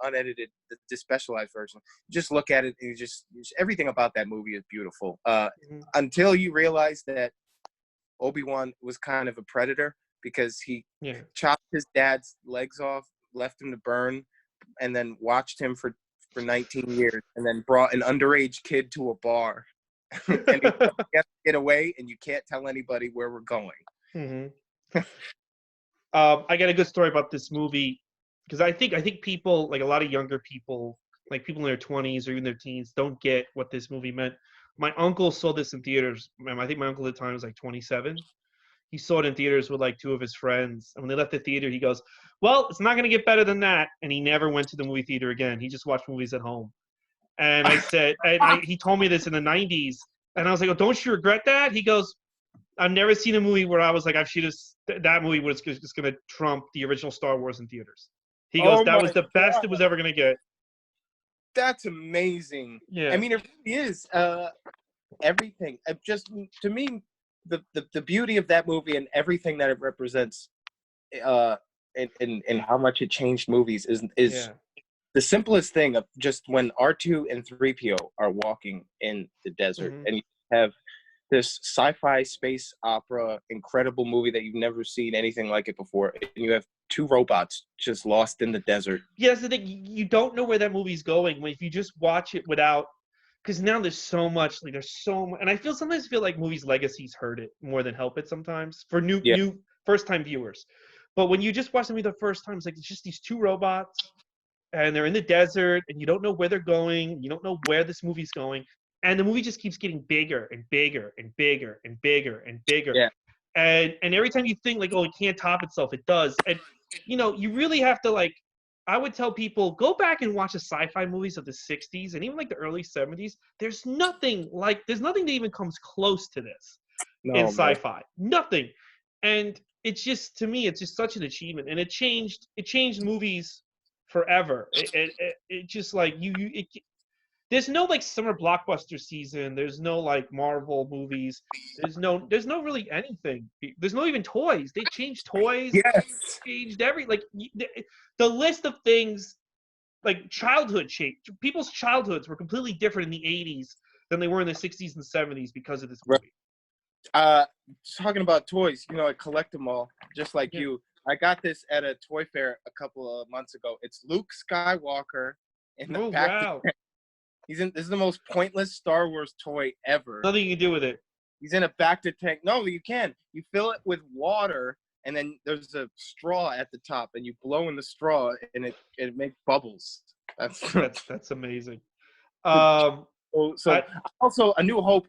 unedited, the specialized version. Just look at it, and you just everything about that movie is beautiful. Until you realize that Obi-Wan was kind of a predator because he chopped his dad's legs off, left him to burn, and then watched him for 19 years, and then brought an underage kid to a bar. And he has to get away, and you can't tell anybody where we're going. I got a good story about this movie, because I think people, like a lot of younger people, like people in their 20s or even their teens, don't get what this movie meant. My uncle saw this in theaters. I think my uncle at the time was like 27. He saw it in theaters with like two of his friends. And when they left the theater, he goes, well, it's not going to get better than that. And he never went to the movie theater again. He just watched movies at home. And I said, he told me this in the 90s. And I was like, oh, don't you regret that? He goes, I've never seen a movie where I was like, that movie was just going to trump the original Star Wars in theaters. He goes, that was the best it was ever going to get. That's amazing. Yeah. I mean, it really is. Everything. Just, to me, the beauty of that movie and everything that it represents, and how much it changed movies is the simplest thing of just when R2 and 3PO are walking in the desert, and you have this sci-fi space opera incredible movie that you've never seen anything like it before, and you have two robots just lost in the desert. Yeah, that's the thing. You don't know where that movie's going if you just watch it without. Because now there's so much, and I sometimes feel like movies' legacies hurt it more than help it sometimes for new first-time viewers. But when you just watch the movie the first time, it's like it's just these two robots, and they're in the desert, and you don't know where they're going, you don't know where this movie's going, and the movie just keeps getting bigger and bigger and bigger and bigger and bigger. Yeah. And every time you think like, oh, it can't top itself, it does. And you really have to like. I would tell people, go back and watch the sci-fi movies of the 60s and even like the early 70s. There's nothing that even comes close to this in sci-fi. Nothing. And it's just, to me, it's just such an achievement. And it changed movies forever. It just like, there's no like summer blockbuster season. There's no like Marvel movies. There's no really anything. There's no even toys. They changed toys. Yes. Changed the list of things, like childhood changed. People's childhoods were completely different in the 80s than they were in the 60s and 70s because of this movie. Talking about toys, I collect them all just like you. I got this at a toy fair a couple of months ago. It's Luke Skywalker in the back. Wow. This is the most pointless Star Wars toy ever. Nothing you can do with it. He's in a bacta tank. No, you can. You fill it with water, and then there's a straw at the top, and you blow in the straw, and it makes bubbles. That's amazing. So also A New Hope.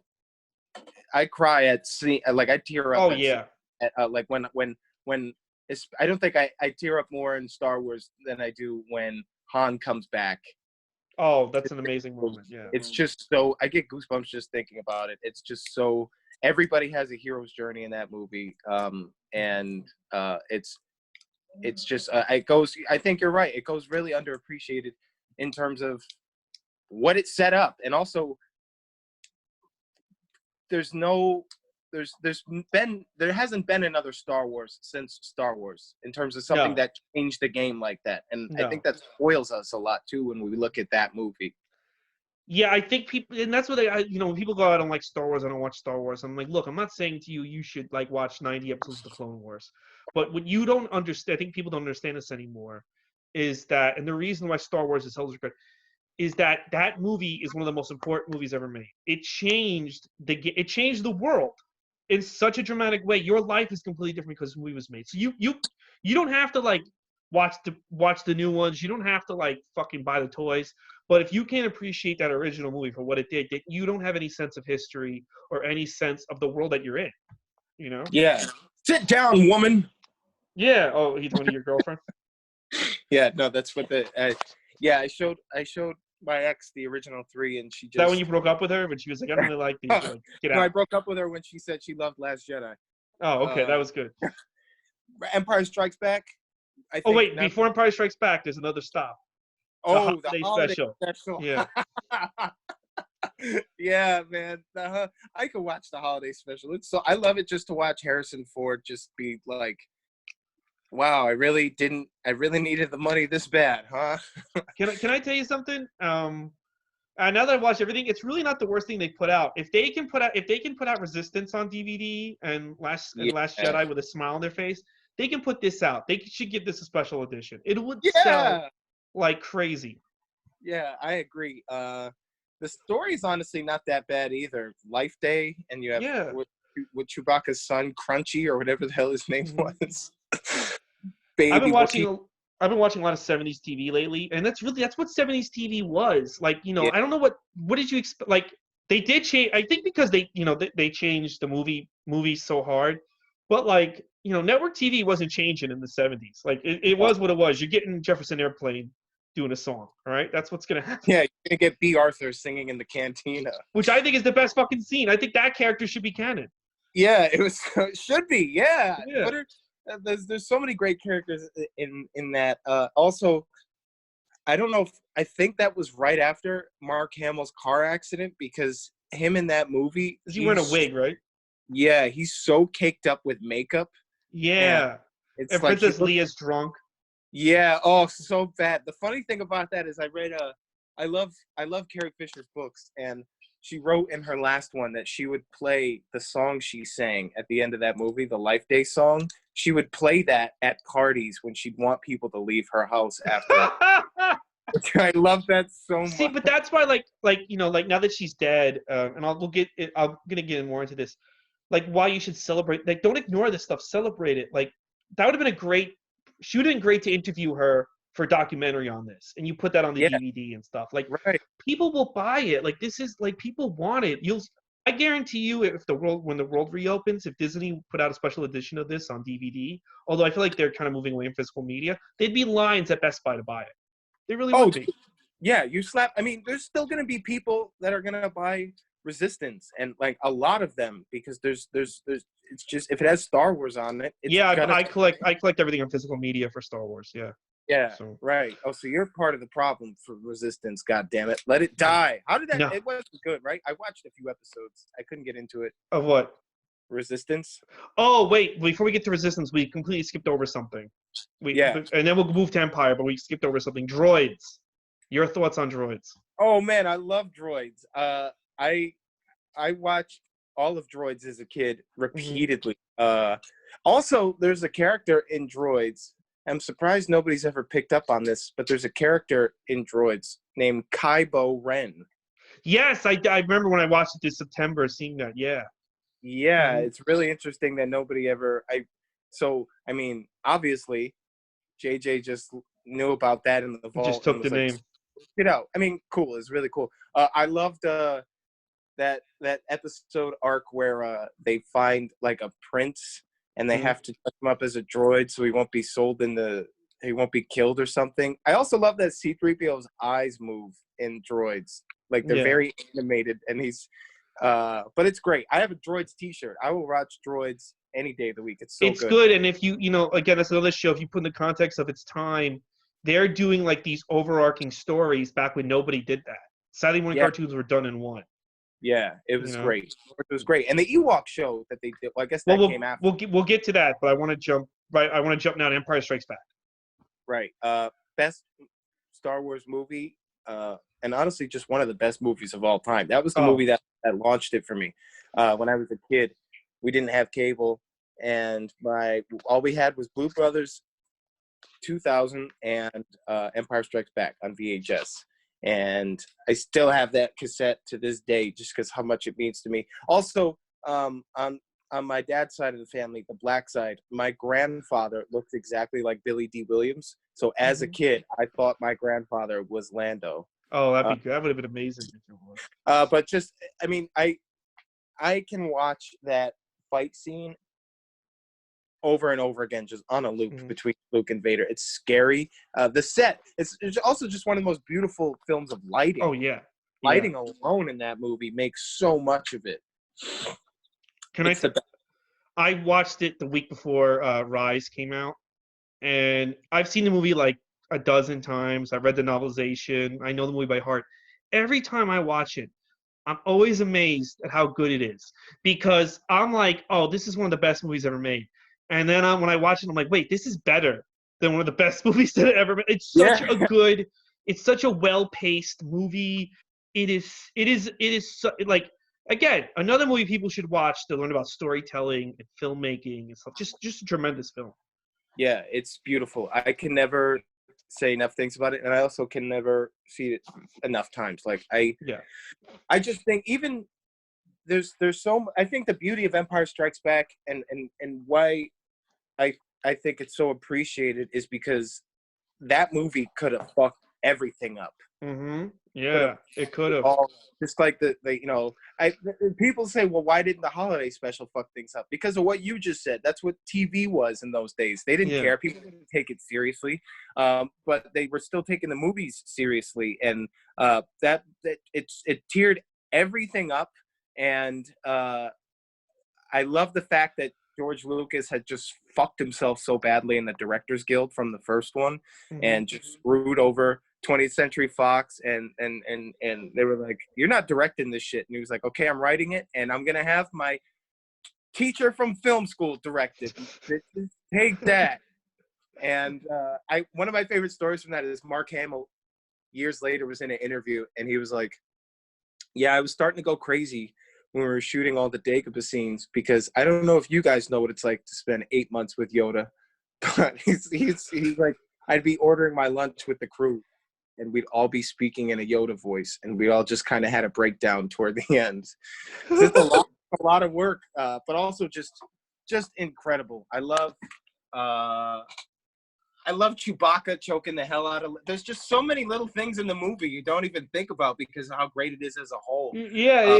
I cry at seeing, like I tear up. Oh yeah. Like when I don't think I tear up more in Star Wars than I do when Han comes back. Oh, that's an amazing moment. Yeah. It's just so, I get goosebumps just thinking about it. It's just so, everybody has a hero's journey in that movie. And it's just, it goes, I think you're right. It goes really underappreciated in terms of what it set up. And also there's no there hasn't been another Star Wars since Star Wars in terms of something No. that changed the game like that. And I No. think that spoils us a lot too when we look at that movie. Yeah, I think people, and that's what when people go, I don't like Star Wars, I don't watch Star Wars. I'm like, look, I'm not saying to you, you should like watch 90 episodes of the Clone Wars, but what you don't understand, I think people don't understand this anymore, is that, and the reason why Star Wars is held as good, is that that movie is one of the most important movies ever made. It changed the world in such a dramatic way. Your life is completely different because the movie was made. So you don't have to like watch the new ones. You don't have to like fucking buy the toys. But if you can't appreciate that original movie for what it did, that you don't have any sense of history or any sense of the world that you're in. You know? Yeah. Sit down, woman. Yeah. Oh, he's one of your girlfriend. Yeah. No, that's what yeah. I showed my ex the original 3, and she just. Is that when you broke up with her? But she was like, I don't really like these. Like, get out. No, I broke up with her when she said she loved Last Jedi. Oh, okay, that was good. Empire Strikes Back. I think oh wait, before Empire Strikes Back, there's another stop. The holiday special. Yeah. Yeah, man. I could watch the holiday special. I love it just to watch Harrison Ford just be like, wow, I really needed the money this bad, huh? Can I tell you something? Now that I've watched everything, it's really not the worst thing they put out. If they can put out Resistance on DVD and Last Jedi with a smile on their face, they can put this out. They should give this a special edition. It would sell like crazy. Yeah, I agree. The story's honestly not that bad either. Life Day, and you have with Chewbacca's son, Crunchy, or whatever the hell his name was. Baby, I've been watching a lot of 70s TV lately, and that's what 70s TV was. Like, I don't know what did you expect? Like, they did change. I think because they changed the movies so hard, but like, network TV wasn't changing in the 70s. Like, it was what it was. You're getting Jefferson Airplane doing a song, all right? That's what's gonna happen. Yeah, you're gonna get B. Arthur singing in the cantina, which I think is the best fucking scene. I think that character should be canon. Yeah, it should be. Yeah. There's so many great characters in that. Also, I don't know I think that was right after Mark Hamill's car accident, because him in that movie, he's wearing a wig, right? Yeah, he's so caked up with makeup. Yeah, it's and like Princess Leia's drunk. Yeah. Oh, so bad. The funny thing about that is I read I love Carrie Fisher's books, and she wrote in her last one that she would play the song she sang at the end of that movie, the Life Day song. She would play that at parties when she'd want people to leave her house after. I love that so much. See, but that's why, like now that she's dead, and I'm gonna get more into this. Like, why you should celebrate? Like, don't ignore this stuff. Celebrate it. Like, that would have been a great. She would have been great to interview her for a documentary on this, and you put that on the DVD and stuff. Like, people will buy it. Like, this is like, people want it. I guarantee you, when the world reopens, if Disney put out a special edition of this on DVD, although I feel like they're kind of moving away from physical media, there'd be lines at Best Buy to buy it. They really would be. Yeah, I mean, there's still going to be people that are going to buy Resistance, and like a lot of them, because there's it's just, if it has Star Wars on it. I collect everything on physical media for Star Wars. Yeah. Yeah. So. Right. Oh, so you're part of the problem for Resistance. God damn it! Let it die. How did that? No. It wasn't good, right? I watched a few episodes. I couldn't get into it. Of what? Resistance. Oh wait! Before we get to Resistance, we completely skipped over something. And then we'll move to Empire, but we skipped over something. Droids. Your thoughts on droids? Oh man, I love droids. I watched all of Droids as a kid repeatedly. Also, there's a character in Droids. I'm surprised nobody's ever picked up on this, but there's a character in Droids named Kybo Ren. Yes, I remember when I watched it this September, seeing that. Yeah. Yeah, it's really interesting that nobody ever. I mean, obviously, JJ just knew about that in the vault. Just took the name. I mean, cool. It's really cool. I loved that episode arc where they find like a prince and they have to touch him up as a droid so he won't be sold he won't be killed or something. I also love that C-3PO's eyes move in Droids. Like, they're very animated, and he's but it's great. I have a Droids t-shirt. I will watch Droids any day of the week. It's good. And if you again, that's another show, if you put in the context of its time, they're doing like these overarching stories back when nobody did that. Saturday morning cartoons were done in one. Yeah, it You was know. great. It was great, and the Ewok show that they did. Well, I guess Well, that came after. we'll get to that, but I want to jump right. I want to jump now to Empire Strikes Back. Right. Best Star Wars movie, and honestly, just one of the best movies of all time. That was the movie that launched it for me. When I was a kid, we didn't have cable, and all we had was Blue Brothers 2000 and Empire Strikes Back on VHS. And I still have that cassette to this day, just because how much it means to me. Also, on my dad's side of the family, the black side, my grandfather looked exactly like Billy D. Williams. So as a kid, I thought my grandfather was Lando. Oh, that'd be good. That would have been amazing. But just, I mean, I can watch that fight scene over and over again, just on a loop between Luke and Vader. It's scary. The set, it's also just one of the most beautiful films of lighting. Oh, yeah. Lighting alone in that movie makes so much of it. I watched it the week before Rise came out, and I've seen the movie like a dozen times. I've read the novelization. I know the movie by heart. Every time I watch it, I'm always amazed at how good it is, because I'm like, oh, this is one of the best movies ever made. And then when I watch it, I'm like, wait, this is better than one of the best movies that ever made. It's such a good, it's such a well-paced movie. It is like, again, another movie people should watch to learn about storytelling and filmmaking and stuff. Just a tremendous film. Yeah, it's beautiful. I can never say enough things about it, and I also can never see it enough times. Like I just think even there's so, I think the beauty of Empire Strikes Back and why I think it's so appreciated is because that movie could have fucked everything up. Yeah, it could have. Just like people say, well, why didn't the holiday special fuck things up? Because of what you just said. That's what TV was in those days. They didn't care. People didn't take it seriously, but they were still taking the movies seriously, and it tiered everything up. And I love the fact that George Lucas had just fucked himself so badly in the Directors Guild from the first one, and just screwed over 20th Century Fox, and they were like, "You're not directing this shit." And he was like, "Okay, I'm writing it, and I'm gonna have my teacher from film school direct it. Take that." And one of my favorite stories from that is Mark Hamill years later was in an interview, and he was like, "Yeah, I was starting to go crazy when we were shooting all the Dagobah scenes, because I don't know if you guys know what it's like to spend 8 months with Yoda." But he's like, I'd be ordering my lunch with the crew, and we'd all be speaking in a Yoda voice, and we all just kind of had a breakdown toward the end. So it's a lot of work, but also just incredible. I love Chewbacca choking the hell out of. There's just so many little things in the movie you don't even think about because of how great it is as a whole. Yeah,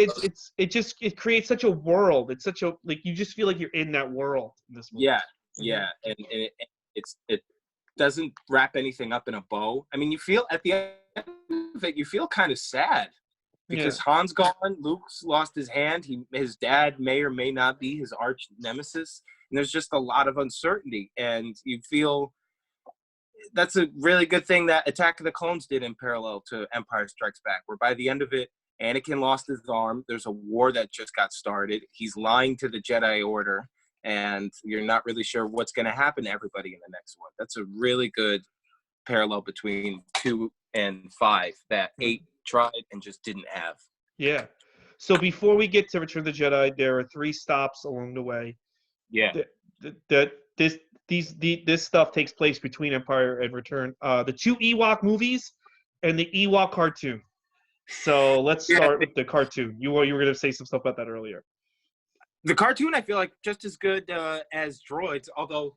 it creates such a world. It's such a, like, you just feel like you're in that world in this movie. Yeah, and it doesn't wrap anything up in a bow. I mean, you feel at the end of it, you feel kind of sad because Han's gone, Luke's lost his hand. His dad may or may not be his arch nemesis, and there's just a lot of uncertainty, and you feel. That's a really good thing that Attack of the Clones did in parallel to Empire Strikes Back, where by the end of it, Anakin lost his arm. There's a war that just got started. He's lying to the Jedi Order, and you're not really sure what's going to happen to everybody in the next one. That's a really good parallel between 2 and 5 that 8 tried and just didn't have. Yeah. So before we get to Return of the Jedi, there are 3 stops along the way. Yeah. This stuff takes place between Empire and Return. The 2 Ewok movies and the Ewok cartoon. So let's start with the cartoon. You were going to say some stuff about that earlier. The cartoon, I feel like, just as good as Droids, although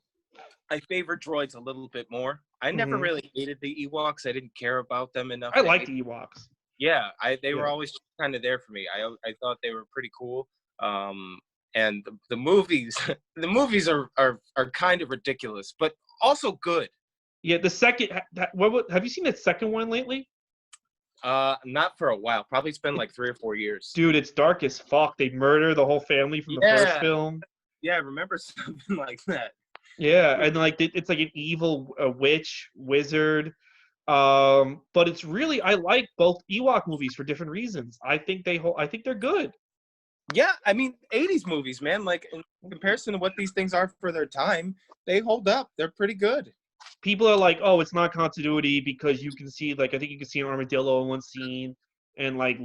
I favor Droids a little bit more. I never really hated the Ewoks. I didn't care about them enough. I like the Ewoks. Yeah, they were always kind of there for me. I thought they were pretty cool. And the movies, are kind of ridiculous, but also good. Yeah, the second. Have you seen that second one lately? Not for a while. Probably it's been like 3 or 4 years. Dude, it's dark as fuck. They murder the whole family from the first film. Yeah, I remember something like that. Yeah, and like it's like an evil witch, wizard. But it's really I like both Ewok movies for different reasons. I think they're good. Yeah, I mean, 80s movies, man. Like in comparison to what these things are for their time, they hold up. They're pretty good. People are like, oh, it's not continuity because you can see like I think you can see an armadillo in one scene and like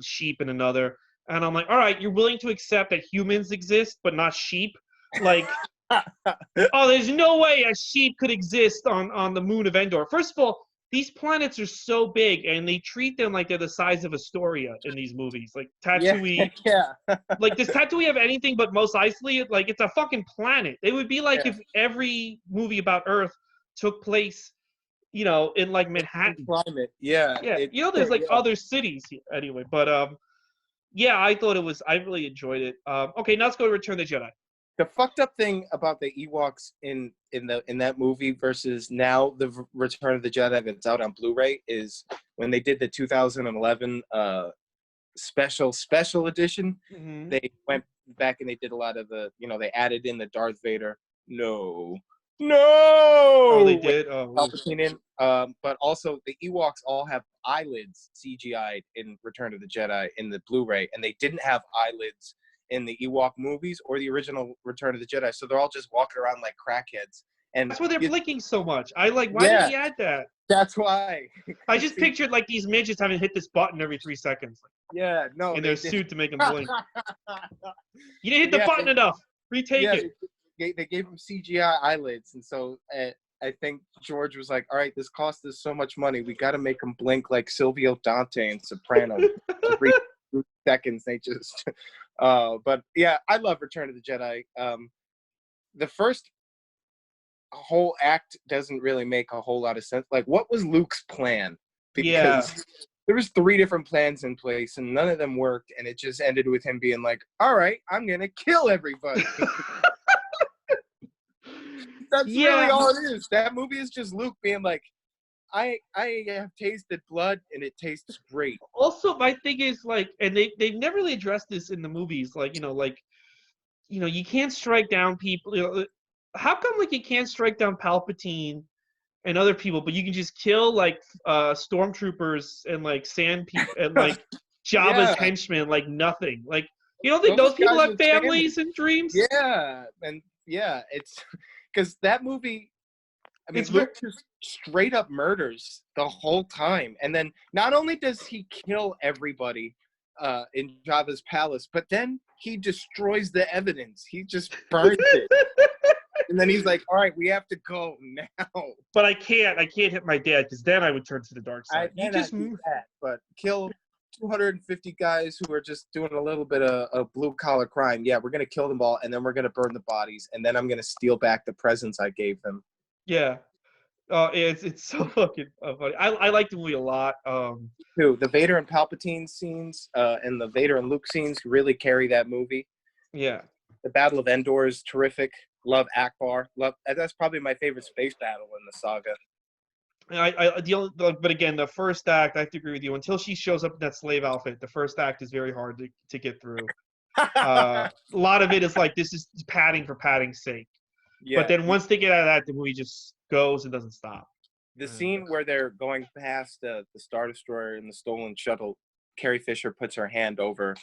sheep in another. And I'm like, all right, you're willing to accept that humans exist but not sheep? Like, oh, there's no way a sheep could exist on the moon of Endor. First of all, these planets are so big, and they treat them like they're the size of Astoria in these movies. Like Yeah, Tatooine, yeah, like does Tatooine have anything but Mos Eisley? Like it's a fucking planet. It would be like yeah. if every movie about Earth took place, in like Manhattan. Climate, yeah. Yeah, It, there's like yeah. other cities anyway. But yeah, I really enjoyed it. Okay, now let's go to Return of the Jedi. The fucked up thing about the Ewoks in that movie versus now the Return of the Jedi that's out on Blu-ray is when they did the 2011 special edition. Mm-hmm. They went back and they did a lot of they added in the Darth Vader Oh, they with did. Oh, Palpatine in. But also the Ewoks all have eyelids CGI'd in Return of the Jedi in the Blu-ray, and they didn't have eyelids in the Ewok movies or the original Return of the Jedi. So they're all just walking around like crackheads. And that's why they're blinking so much. I like. Why did yeah, he add that? that's why. I just pictured like these midgets having to hit this button every 3 seconds Yeah, no, in they their did. suit to make them blink. You didn't hit the Yeah, button enough. Retake yeah, it. they gave him CGI eyelids, and so I think George was like, "All right, this cost us so much money. We got to make him blink like Silvio Dante in Sopranos every 2 seconds." They just, but yeah, I love Return of the Jedi. The first whole act doesn't really make a whole lot of sense. Like, what was Luke's plan? Yeah. Because there was 3 different plans in place, and none of them worked, and it just ended with him being like, "All right, I'm gonna kill everybody." That's really all it is. That movie is just Luke being like, I have tasted blood and it tastes great. Also, my thing is like, and they've never really addressed this in the movies. Like, you can't strike down people. How come like you can't strike down Palpatine and other people, but you can just kill like stormtroopers and like sand people and like Jabba's henchmen like nothing. Like, you don't think those people have families and dreams? Yeah, and yeah, it's because that movie. I mean, Luke just straight up murders the whole time, and then not only does he kill everybody in Jabba's palace, but then he destroys the evidence. He just burns it. And then he's like, "All right, we have to go now." But I can't hit my dad because then I would turn to the dark side. You just do that, but kill 250 guys who are just doing a little bit of blue collar crime. Yeah, we're gonna kill them all, and then we're gonna burn the bodies, and then I'm gonna steal back the presents I gave them. Yeah. It's so fucking funny. I like the movie a lot. Too. The Vader and Palpatine scenes and the Vader and Luke scenes really carry that movie. Yeah. The Battle of Endor is terrific. Love Akbar. That's probably my favorite space battle in the saga. But again, the first act, I have to agree with you. Until she shows up in that slave outfit, the first act is very hard to get through. A lot of it is like this is padding for padding's sake. Yeah. But then once they get out of that, the movie just goes and doesn't stop. The scene where they're going past the Star Destroyer and the stolen shuttle, Carrie Fisher puts her hand over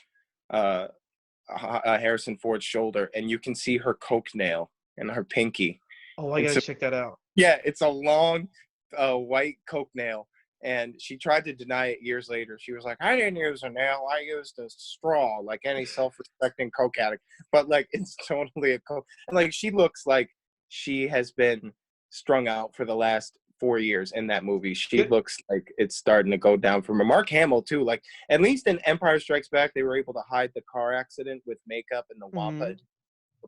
Harrison Ford's shoulder, and you can see her coke nail and her pinky. Oh, I gotta check that out. Yeah, it's a long white coke nail, and she tried to deny it years later. She was like, "I didn't use a nail. I used a straw, like any self-respecting coke addict." But like, it's totally a coke. And like, she looks like she has been strung out for the last 4 years in that movie. She looks like it's starting to go down from her. Mark Hamill too. Like, at least in Empire Strikes Back, they were able to hide the car accident with makeup and the wampa. Mm-hmm.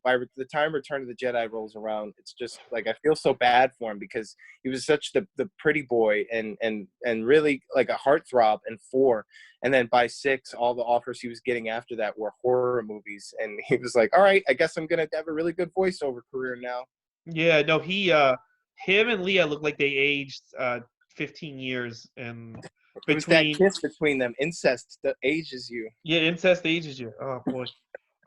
By the time Return of the Jedi rolls around, it's just like I feel so bad for him because he was such the pretty boy and really like a heartthrob in 4, and then by 6, all the offers he was getting after that were horror movies, and he was like, "All right, I guess I'm gonna have a really good voiceover career now." Yeah, no, him and Leia look like they aged 15 years, and it was that kiss between them, incest that ages you. Yeah, incest ages you. Oh boy.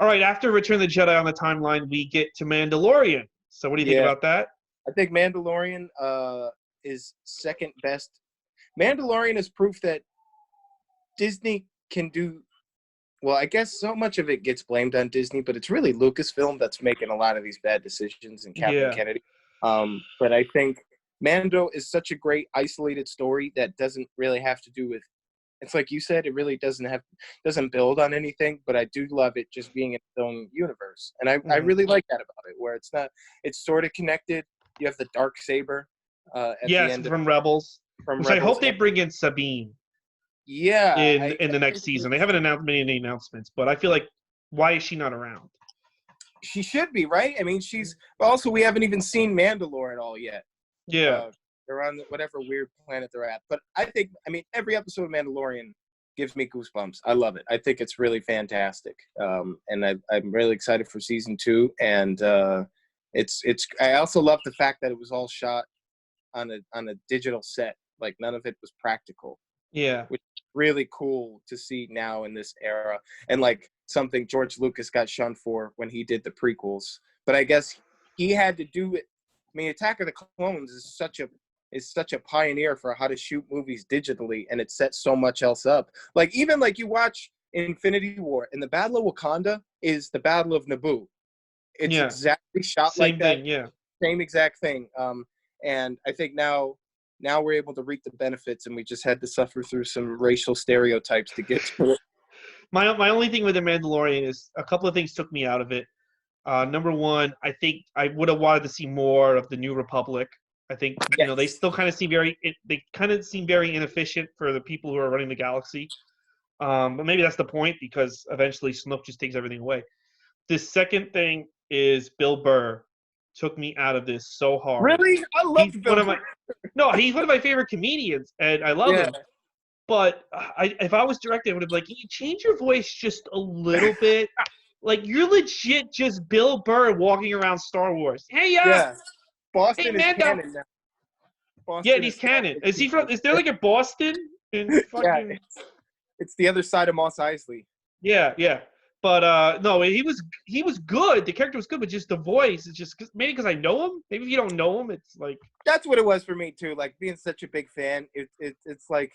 All right, after Return of the Jedi on the timeline, we get to Mandalorian. So what do you think about that? I think Mandalorian is second best. Mandalorian is proof that Disney can do well. I guess so much of it gets blamed on Disney, but it's really Lucasfilm that's making a lot of these bad decisions and Kathleen Yeah. Kennedy. But I think Mando is such a great isolated story that doesn't really have to do with. It's like you said, it really doesn't build on anything. But I do love it just being in its own universe, and I really like that about it, where it's sort of connected. You have the dark saber at the end from Rebels, from which Rebels. I hope they bring in Sabine. Yeah, in the next season. They haven't announced many announcements, but I feel like why is she not around? She should be, right? I mean, also we haven't even seen Mandalore at all yet. Yeah. They're on whatever weird planet they're at. But I mean, every episode of Mandalorian gives me goosebumps. I love it. I think it's really fantastic. And I'm really excited for season 2. And I also love the fact that it was all shot on a digital set. Like none of it was practical. Yeah. Which is really cool to see now in this era. And like something George Lucas got shunned for when he did the prequels. But I guess he had to do it. I mean, Attack of the Clones is such a pioneer for how to shoot movies digitally, and it sets so much else up. Like even like you watch Infinity War, and the Battle of Wakanda is the Battle of Naboo. It's exactly shot Same like that. thing, yeah. Same exact thing. And I think now we're able to reap the benefits, and we just had to suffer through some racial stereotypes to get to it. My only thing with The Mandalorian is a couple of things took me out of it. Number one, I think I would have wanted to see more of the New Republic. I think they still kind of seem very inefficient for the people who are running the galaxy. But maybe that's the point because eventually Snoke just takes everything away. The second thing is Bill Burr took me out of this so hard. Really? I love Bill Burr. He's one of my favorite comedians, and I love him. But if I was directing, I would have been like, can you change your voice just a little bit? Like, you're legit just Bill Burr walking around Star Wars. Hey, yeah. Boston is canon now. Boston he's canon. Is there like a Boston? In fucking... Yeah, it's the other side of Mos Eisley. Yeah. But no, he was good. The character was good, but just the voice is just maybe because I know him. Maybe if you don't know him, it's like that's what it was for me too. Like being such a big fan, it's like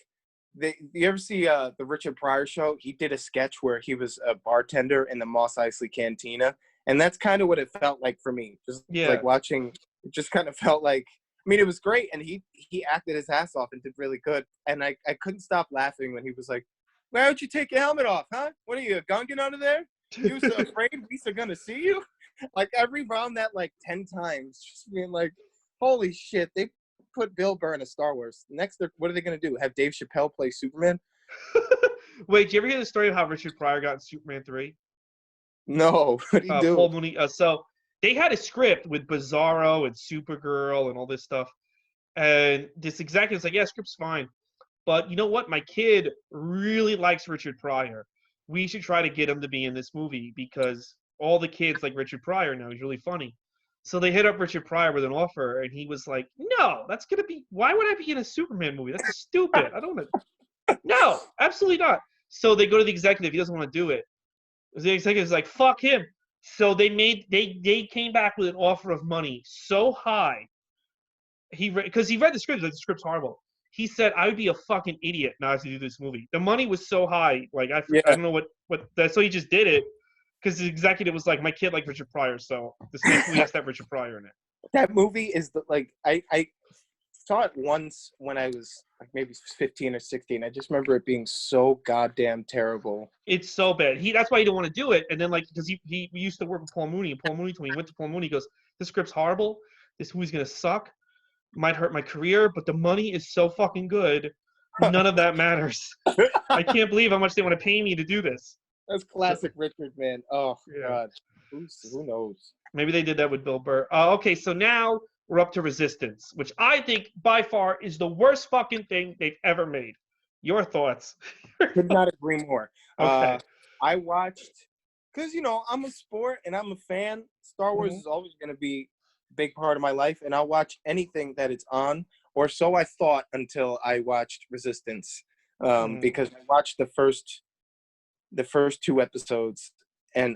you ever see the Richard Pryor show? He did a sketch where he was a bartender in the Mos Eisley Cantina, and that's kind of what it felt like for me. Just like watching, it just kind of felt like. I mean, it was great, and he acted his ass off and did really good. And I couldn't stop laughing when he was like, "Why don't you take your helmet off, huh? What are you, a Gungan under there? You so afraid we are gonna see you?" Like I rewound that like 10 times, just being like, "Holy shit!" They put Bill Burr in a Star Wars. Next, what are they gonna do? Have Dave Chappelle play Superman? Wait, did you ever hear the story of how Richard Pryor got in Superman 3? No, what did he do? Paul Mooney. So they had a script with Bizarro and Supergirl and all this stuff, and this executive was like, "Yeah, script's fine, but you know what? My kid really likes Richard Pryor. We should try to get him to be in this movie because all the kids like Richard Pryor now. He's really funny." So they hit up Richard Pryor with an offer, and he was like, "No, that's gonna be. Why would I be in a Superman movie? That's stupid. I don't want to. No, absolutely not." So they go to the executive. He doesn't want to do it. The executive's like, "Fuck him." So they came back with an offer of money so high. Because he read the script, like the script's horrible. He said, "I would be a fucking idiot not to do this movie." The money was so high, like I don't know what. So he just did it because the executive was like, "My kid liked Richard Pryor, so this next movie has to have Richard Pryor in it." That movie is I saw it once when I was like maybe 15 or 16. I just remember it being so goddamn terrible. It's so bad. That's why he didn't want to do it. And then because he used to work with Paul Mooney, and Paul Mooney told me he went to Paul Mooney. He goes, "This script's horrible. This movie's gonna suck. Might hurt my career, but the money is so fucking good. None of that matters. I can't believe how much they want to pay me to do this." That's classic Richard, man. Oh God, who knows? Maybe they did that with Bill Burr. Okay, so now we're up to Resistance, which I think by far is the worst fucking thing they've ever made. Your thoughts? Could not agree more. Okay. I watched because I'm a sport and I'm a fan. Star Wars is always going to be a big part of my life, and I'll watch anything that it's on, or so I thought until I watched Resistance, because I watched the first 2 episodes, and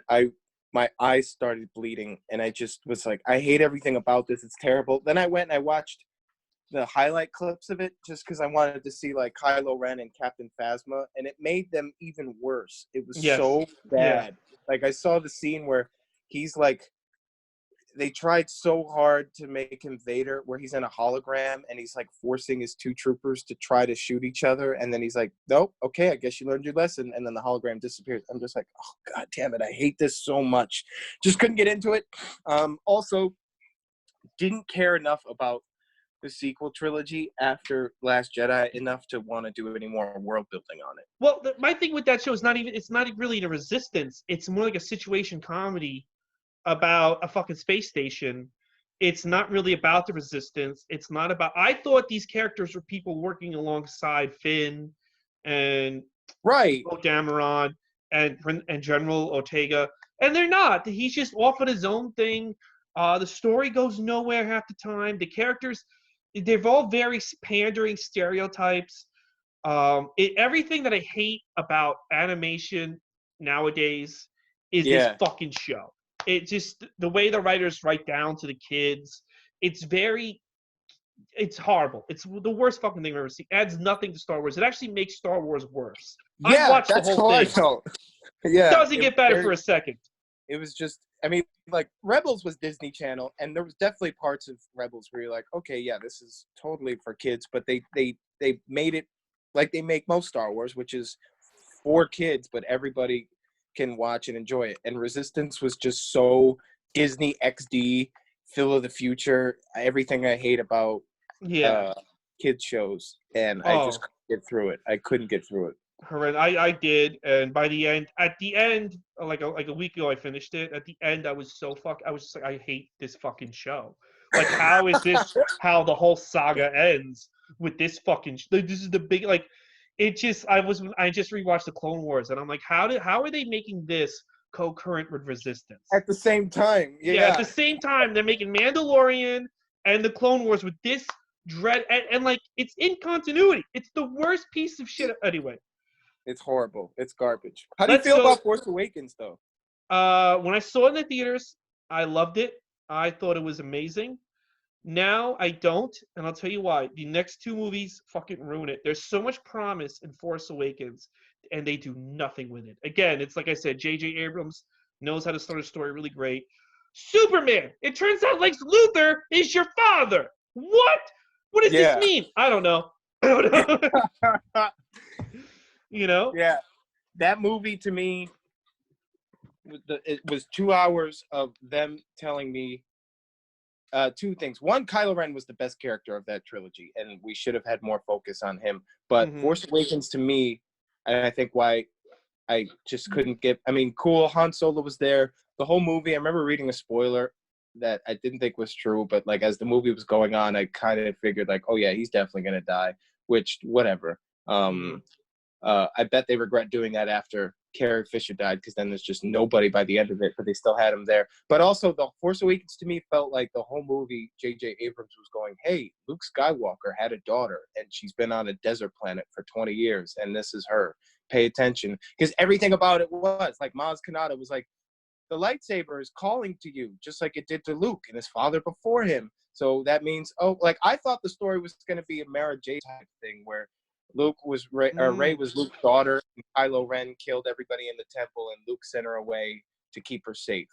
my eyes started bleeding, and I just was like, I hate everything about this. It's terrible. Then I went and I watched the highlight clips of it just because I wanted to see like Kylo Ren and Captain Phasma, and it made them even worse. It was Yes. so Yeah. bad. Like I saw the scene where he's like, they tried so hard to make him Vader, where he's in a hologram and he's like forcing his two troopers to try to shoot each other, and then he's like, "Nope, okay, I guess you learned your lesson," and then the hologram disappears. I'm just like, "Oh god damn it, I hate this so much." Just couldn't get into it. Also, didn't care enough about the sequel trilogy after Last Jedi enough to want to do any more world building on it. Well, my thing with that show is it's not really the Resistance. It's more like a situation comedy about a fucking space station. It's not really about the Resistance. It's not about. I thought these characters were people working alongside Finn and Right. Dameron and General Ortega, and they're not. He's just off on his own thing. The story goes nowhere half the time. The characters, they've all very pandering stereotypes. Everything that I hate about animation nowadays is this fucking show. It just the way the writers write down to the kids. It's horrible. It's the worst fucking thing I've ever seen. It adds nothing to Star Wars. It actually makes Star Wars worse. I've watched the whole thing. Yeah, Doesn't get better for a second. It was just, I mean, like Rebels was Disney Channel, and there was definitely parts of Rebels where you're like, okay, yeah, this is totally for kids, but they made it like they make most Star Wars, which is for kids, but everybody can watch and enjoy it. And Resistance was just so Disney XD, Phil of the Future, everything I hate about kids shows, and I just couldn't get through it. I couldn't get through it. I did, and by the end, like a week ago, I finished it. At the end, I was just like, I hate this fucking show. Like, how is this? How the whole saga ends with this fucking? This is the big like. It just I just rewatched the Clone Wars, and I'm like, how are they making this co-current with Resistance at the same time? Yeah, at the same time they're making Mandalorian and the Clone Wars with this dread and like it's in continuity. It's the worst piece of shit anyway. It's horrible. It's garbage. How do you feel about Force Awakens, though? When I saw it in the theaters, I loved it. I thought it was amazing. Now I don't, and I'll tell you why. The next two movies fucking ruin it. There's so much promise in Force Awakens, and they do nothing with it. Again, it's like I said, J.J. Abrams knows how to start a story really great. Superman! It turns out Lex Luthor is your father! What? What does this mean? I don't know. You know? Yeah. That movie, to me, it was 2 hours of them telling me two things. One, Kylo Ren was the best character of that trilogy, and we should have had more focus on him. But Force Awakens, to me, and I think why I just couldn't get... I mean, cool, Han Solo was there. The whole movie, I remember reading a spoiler that I didn't think was true, but like as the movie was going on, I kind of figured like, oh yeah, he's definitely going to die, which, whatever. I bet they regret doing that after Carrie Fisher died, because then there's just nobody by the end of it, but they still had him there. But also, The Force Awakens to me felt like the whole movie, J.J. Abrams was going, hey, Luke Skywalker had a daughter, and she's been on a desert planet for 20 years, and this is her. Pay attention. Because everything about it was, like Maz Kanata was like, the lightsaber is calling to you, just like it did to Luke and his father before him. So that means, like, I thought the story was going to be a Mara Jade type thing, where Luke was Rey was Luke's daughter, and Kylo Ren killed everybody in the temple, and Luke sent her away to keep her safe.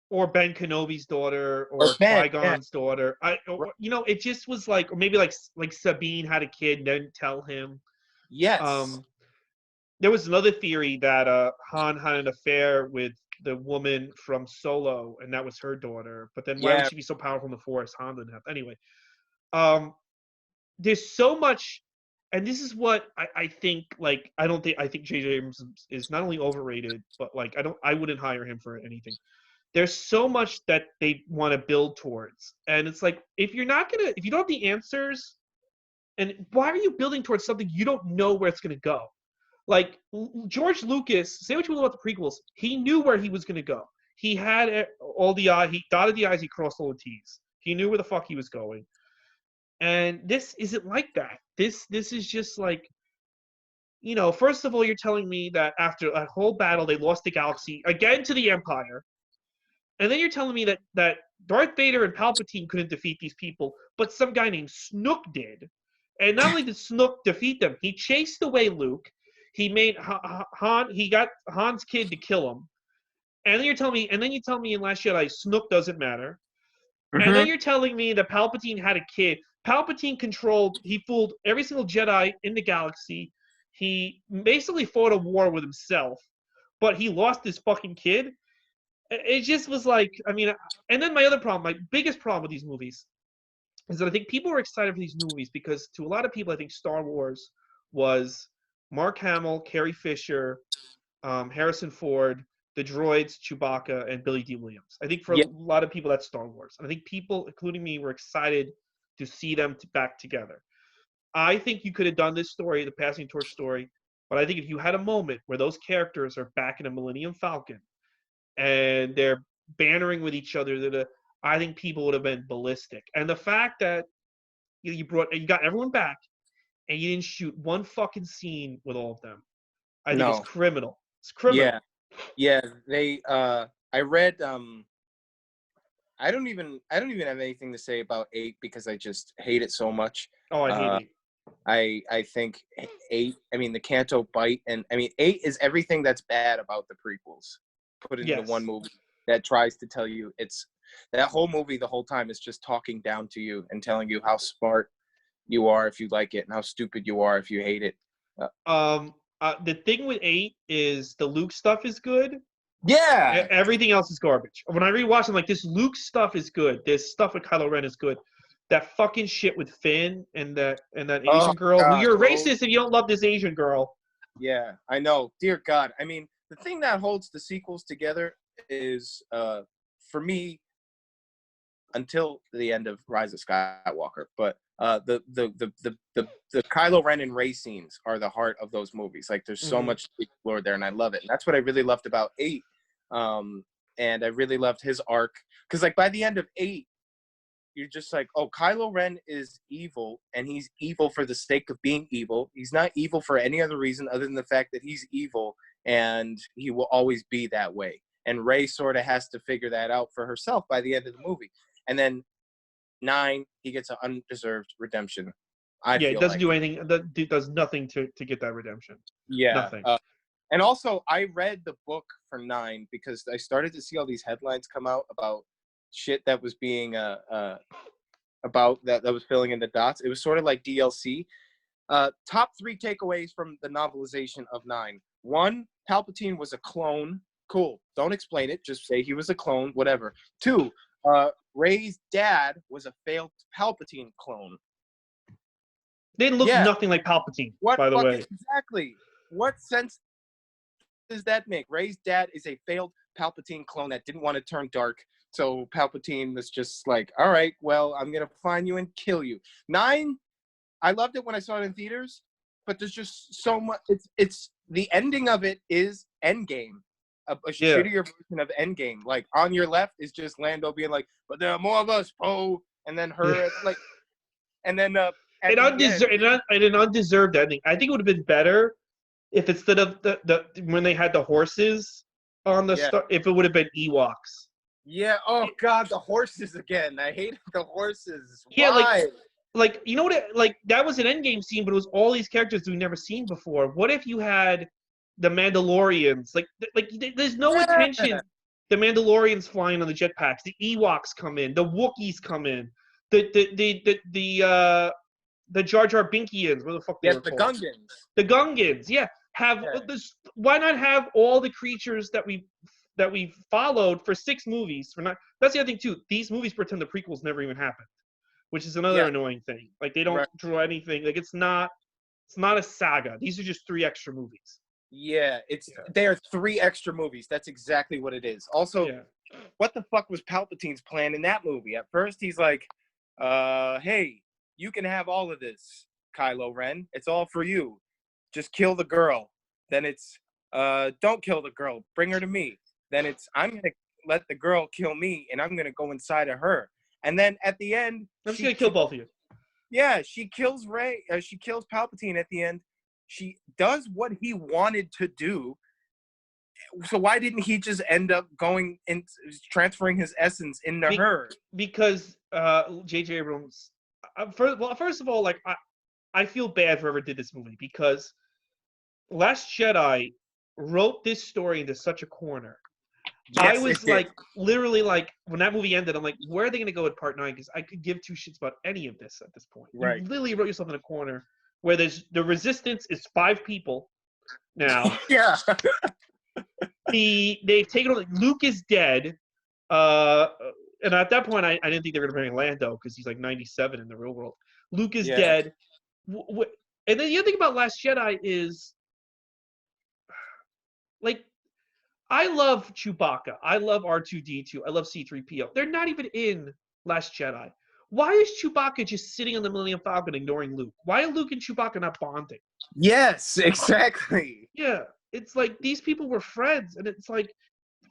Or Ben Kenobi's daughter, or Qui-Gon's daughter. It just was like, or maybe like Sabine had a kid and didn't tell him. Yes. There was another theory that Han had an affair with the woman from Solo, and that was her daughter. But then why would she be so powerful in the Force? Han didn't have. Anyway, there's so much, and this is what I think. Like, I think J.J. Abrams is not only overrated, but like I wouldn't hire him for anything. There's so much that they want to build towards, and it's like if you don't have the answers, and why are you building towards something you don't know where it's going to go? Like George Lucas, say what you will about the prequels, he knew where he was going to go. He had all the I's, he dotted the I's, he crossed all the T's. He knew where the fuck he was going. And this isn't like that. This is just like, first of all, you're telling me that after a whole battle, they lost the galaxy again to the Empire. And then you're telling me that Darth Vader and Palpatine couldn't defeat these people, but some guy named Snook did. And not only did Snook defeat them, he chased away Luke. He made Han. He got Han's kid to kill him. And then you tell me in Last Jedi, Snook doesn't matter. And then Mm-hmm. you're telling me that Palpatine had a kid. Palpatine controlled. He fooled every single Jedi in the galaxy. He basically fought a war with himself, but he lost his fucking kid. It just was like, I mean, and then my biggest problem with these movies is that I think people were excited for these new movies because to a lot of people, I think Star Wars was Mark Hamill, Carrie Fisher, Harrison Ford, the droids, Chewbacca, and Billy D. Williams. I think for a Yeah. lot of people, that's Star Wars. And I think people, including me, were excited to see them back together. I think you could have done this story, the passing torch story, but I think if you had a moment where those characters are back in a Millennium Falcon and they're bantering with each other, I think people would have been ballistic. And the fact that you got everyone back and you didn't shoot one fucking scene with all of them, I think it's No. criminal. It's criminal. Yeah. They. I read. I don't even have anything to say about 8 because I just hate it so much. Oh, I hate it. I think 8. I mean, the Canto Bite, and I mean 8 is everything that's bad about the prequels put into one movie that tries to tell you that whole movie the whole time is just talking down to you and telling you how smart you are if you like it and how stupid you are if you hate it. The thing with 8 is the Luke stuff is good. Yeah. Everything else is garbage. When I rewatch, I'm like, this Luke stuff is good. This stuff with Kylo Ren is good. That fucking shit with Finn and that Asian girl. God, You're a racist if you don't love this Asian girl. Yeah, I know. Dear God. I mean, the thing that holds the sequels together is, for me, until the end of Rise of Skywalker, but the Kylo Ren and Rey scenes are the heart of those movies. Like, there's so much to explore there, and I love it. And that's what I really loved about 8. And I really loved his arc because, like, by the end of 8, you're just like, oh, Kylo Ren is evil, and he's evil for the sake of being evil. He's not evil for any other reason other than the fact that he's evil, and he will always be that way. And Rey sort of has to figure that out for herself by the end of the movie. And then 9, he gets an undeserved redemption. It doesn't do anything. It does nothing to get that redemption. Yeah. Nothing. And also, I read the book for 9 because I started to see all these headlines come out about shit that was being about that was filling in the dots. It was sort of like DLC. Top 3 takeaways from the novelization of 9. 1, Palpatine was a clone. Cool. Don't explain it. Just say he was a clone. Whatever. 2, Rey's dad was a failed Palpatine clone. They look nothing like Palpatine, by the way. Exactly. What sense does that make? Rey's dad is a failed Palpatine clone that didn't want to turn dark. So Palpatine was just like, all right, well, I'm going to find you and kill you. 9, I loved it when I saw it in theaters, but there's just so much. It's the ending of it is Endgame. A shittier version of Endgame. Like, on your left is just Lando being like, but there are more of us, Poe. And then her, like, and then an undeserved ending. I think it would have been better if instead of the when they had the horses on the start, if it would have been Ewoks. Yeah. Oh God, the horses again. I hate the horses. Yeah, Why? like you know what? Like that was an Endgame scene, but it was all these characters we've never seen before. What if you had the Mandalorians? Like there's no attention. The Mandalorians flying on the jetpacks. The Ewoks come in. The Wookiees come in. The Jar Jar Binkians. What the fuck they were called? Gungans. The Gungans. Yeah. This. Why not have all the creatures that we followed for 6 movies? That's the other thing too. These movies pretend the prequels never even happened, which is another annoying thing. Like they don't draw anything. Like it's not a saga. These are just 3 extra movies. Yeah, they are 3 extra movies. That's exactly what it is. Also, what the fuck was Palpatine's plan in that movie? At first, he's like, hey, you can have all of this, Kylo Ren. It's all for you. Just kill the girl. Then it's, don't kill the girl. Bring her to me. Then it's, I'm going to let the girl kill me, and I'm going to go inside of her. And then at the end... I'm just going to kill both of you. Yeah, she kills Rey. She kills Palpatine at the end. She does what he wanted to do. So why didn't he just end up going and transferring his essence into her? Because J.J. Abrams. First of all, like I feel bad for whoever did this movie because Last Jedi wrote this story into such a corner. I Yes, was it did. like, literally, like when that movie ended, I'm like, where are they going to go with Part 9? Because I could give two shits about any of this at this point. Right. You literally wrote yourself in a corner where the Resistance is 5 people now. Yeah. They've taken over. Luke is dead. Uh, and at that point, I didn't think they were going to bring Lando because he's like 97 in the real world. Luke is dead. And then the other thing about Last Jedi is, like, I love Chewbacca. I love R2-D2. I love C-3PO. They're not even in Last Jedi. Why is Chewbacca just sitting on the Millennium Falcon ignoring Luke? Why are Luke and Chewbacca not bonding? Yes, exactly. Yeah, it's like these people were friends, and it's like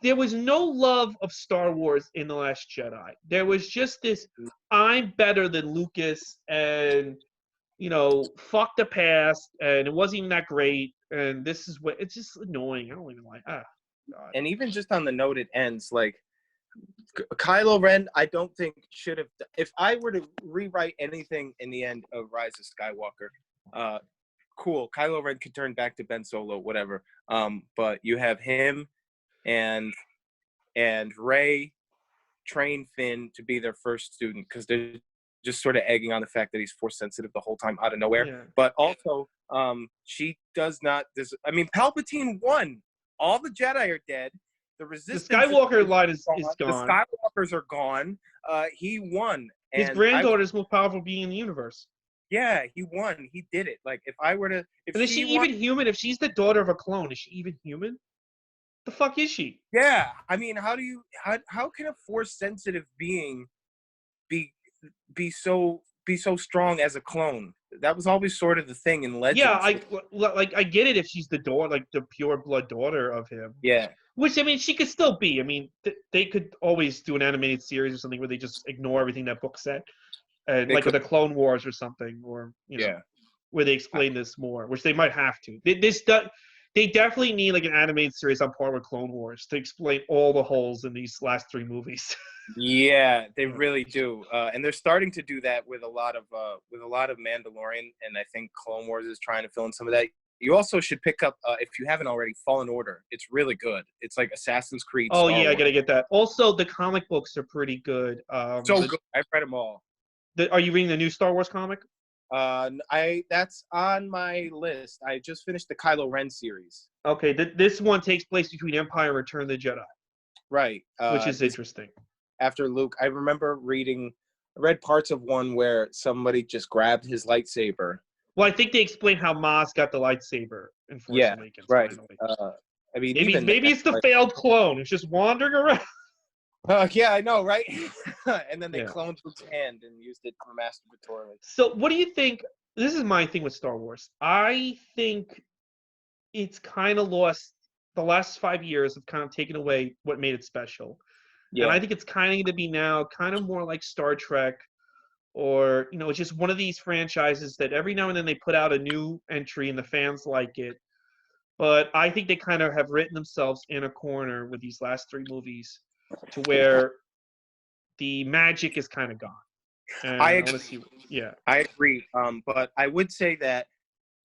there was no love of Star Wars in The Last Jedi. There was just this, I'm better than Lucas, and, you know, fuck the past, and it wasn't even that great, and this is what, it's just annoying. I don't even like, God. And even just on the note it ends, like, Kylo Ren, I don't think should have. If I were to rewrite anything in the end of Rise of Skywalker, cool. Kylo Ren could turn back to Ben Solo, whatever. But you have him and Rey train Finn to be their first student because they're just sort of egging on the fact that he's force sensitive the whole time out of nowhere. Yeah. But also, she does not. I mean, Palpatine won. All the Jedi are dead. The Resistance. The Skywalker line is gone. The Skywalkers are gone. He won. His granddaughter is the most powerful being in the universe. Yeah, he won. He did it. Like, if I were to, and is she even human? If she's the daughter of a clone, is she even human? The fuck is she? Yeah, I mean, how can a force sensitive being be so strong as a clone? That was always sort of the thing in Legends. Yeah, I get it if she's the daughter, like the pure blood daughter of him. Yeah. Which, I mean, she could still be. I mean, they could always do an animated series or something where they just ignore everything that book said, and like with the Clone Wars or something, or where they explain this more, which they might have to. They definitely need like an animated series on par with Clone Wars to explain all the holes in these last 3 movies. Yeah, they really do, and they're starting to do that with a lot of Mandalorian, and I think Clone Wars is trying to fill in some of that. You also should pick up, if you haven't already, Fallen Order. It's really good. It's like Assassin's Creed. Oh, Star Wars. I gotta get that. Also, the comic books are pretty good. Good. I've read them all. Are you reading the new Star Wars comic? That's on my list. I just finished the Kylo Ren series. Okay, this one takes place between Empire and Return of the Jedi. Right. Which is interesting. After Luke, I remember I read parts of one where somebody just grabbed his lightsaber. Well, I think they explain how Maz got the lightsaber in Force Awakens. Right. I mean, maybe it's the failed clone. It's just wandering around. Yeah, I know, right? And then they cloned Luke's hand and used it masturbatorily. So, what do you think? This is my thing with Star Wars. I think it's kind of lost. The last 5 years have kind of taken away what made it special. Yeah. And I think it's kind of going to be now kind of more like Star Trek, or, you know, it's just one of these franchises that every now and then they put out a new entry and the fans like it. But I think they kind of have written themselves in a corner with these last 3 movies to where the magic is kind of gone. And I agree. But I would say that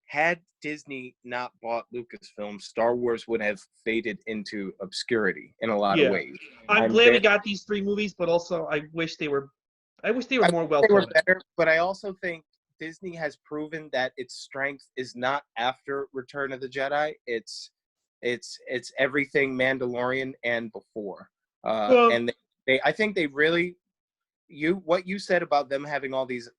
had Disney not bought Lucasfilm, Star Wars would have faded into obscurity in a lot of ways. I'm glad we got these 3 movies, but also I wish they were more well done. Better, but I also think Disney has proven that its strength is not after Return of the Jedi. It's everything Mandalorian and before. And I think they really, what you said about them having all these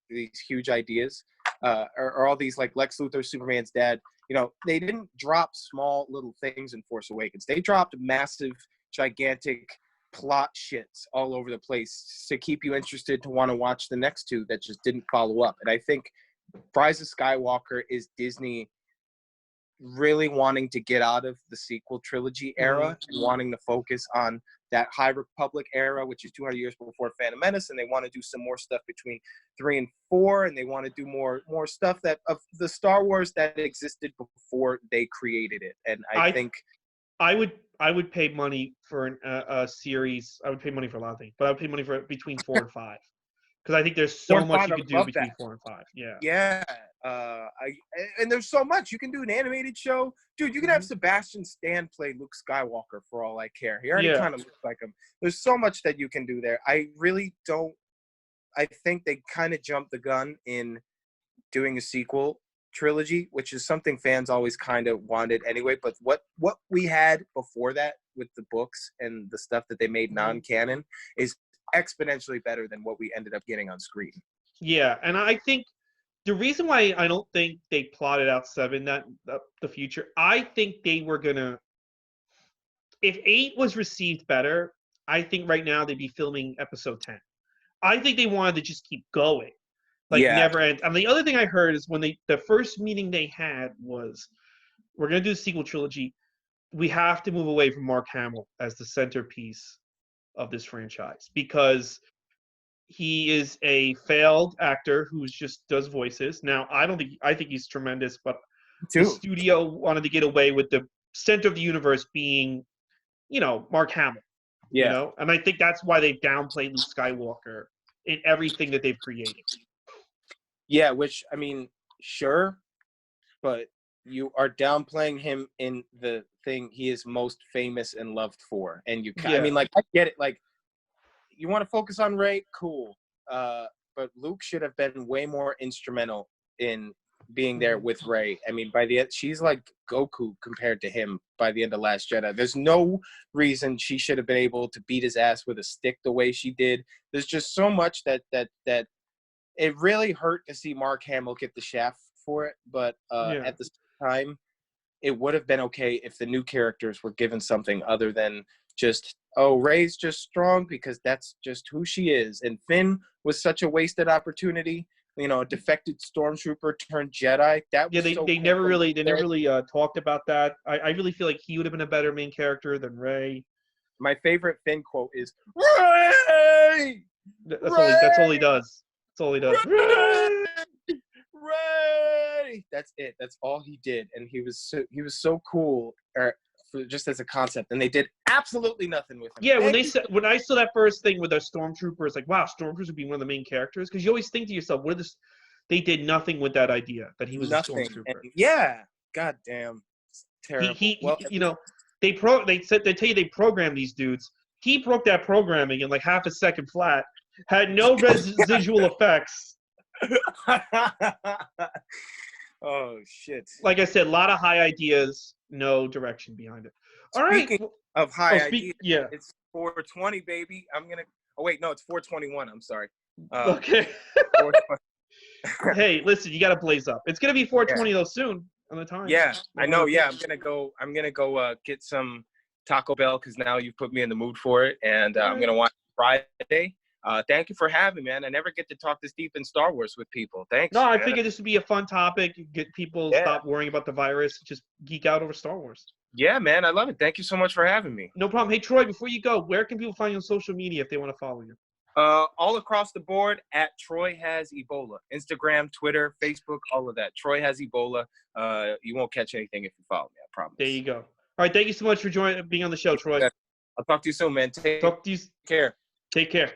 huge ideas, or all these, like Lex Luthor, Superman's dad, you know, they didn't drop small little things in Force Awakens. They dropped massive, gigantic plot shits all over the place to keep you interested to want to watch the next 2 that just didn't follow up. And I think Rise of Skywalker is Disney really wanting to get out of the sequel trilogy era and wanting to focus on that High Republic era, which is 200 years before Phantom Menace, and they want to do some more stuff between 3 and 4, and they want to do more stuff that of the Star Wars that existed before they created it. And I think I would pay money for a series. I would pay money for a lot of things, but I would pay money for between 4 and 5 because I think there's 4 so and much 5, you I could would do love between that. 4 and 5. Yeah. Yeah. And there's so much. You can do an animated show. Dude, you can have Sebastian Stan play Luke Skywalker for all I care. He already kind of looks like him. There's so much that you can do there. I think they kind of jumped the gun in doing a sequel trilogy, which is something fans always kind of wanted anyway. But what we had before that with the books and the stuff that they made non-canon is exponentially better than what we ended up getting on screen. Yeah, and I think the reason why I don't think they plotted out 7 that the future, I think they were gonna. If 8 was received better, I think right now they'd be filming episode 10. I think they wanted to just keep going, like Yeah. never end. And the other thing I heard is when the first meeting they had was, we're gonna do the sequel trilogy. We have to move away from Mark Hamill as the centerpiece of this franchise because he is a failed actor who just does voices. Now, I think he's tremendous, but the studio wanted to get away with the center of the universe being, Mark Hamill. Yeah. And I think that's why they downplayed Luke Skywalker in everything that they've created. Yeah, which I mean, sure, but you are downplaying him in the thing he is most famous and loved for, and I mean, like, I get it. Like, you want to focus on Rey, cool, but Luke should have been way more instrumental in being there with Rey. I mean, by the end, she's like Goku compared to him by the end of Last Jedi. There's no reason she should have been able to beat his ass with a stick the way she did. There's just so much that it really hurt to see Mark Hamill get the shaft for it. But at the same time, it would have been okay if the new characters were given something other than just, oh, Rey's just strong because that's just who she is. And Finn was such a wasted opportunity. A defected stormtrooper turned Jedi. That was they cool. never really talked about that. I really feel like he would have been a better main character than Rey. My favorite Finn quote is Rey. That's all he does. That's all he does. Rey! Rey! That's it. That's all he did, and he was so cool. Just as a concept, and they did absolutely nothing with him. Yeah, when I saw that first thing with the stormtroopers, like, wow, stormtroopers would be one of the main characters, because you always think to yourself, what is this? They did nothing with that idea that he was a stormtrooper. And god damn, it's terrible. They tell you they programmed these dudes. He broke that programming in like half a second flat. Had no residual effects. Oh shit! Like I said, a lot of high ideas, no direction behind it. All right. Speaking of high ideas, yeah, it's 420, baby. Oh wait, no, it's 421. I'm sorry. Okay. 420. Hey, listen, you got to blaze up. It's gonna be 420 though soon on the time. Yeah, I know. Yeah, I'm gonna go get some Taco Bell because now you've put me in the mood for it, and I'm gonna watch Friday. Thank you for having me, man. I never get to talk this deep in Star Wars with people. Thanks. No, I figured this would be a fun topic. Get people stop worrying about the virus, just geek out over Star Wars. Yeah, man, I love it. Thank you so much for having me. No problem. Hey, Troy, before you go, where can people find you on social media if they want to follow you? All across the board at Troy Has Ebola. Instagram, Twitter, Facebook, all of that. Troy Has Ebola. You won't catch anything if you follow me, I promise. There you go. All right, thank you so much for being on the show, Troy. I'll talk to you soon, man. Take care. Take care.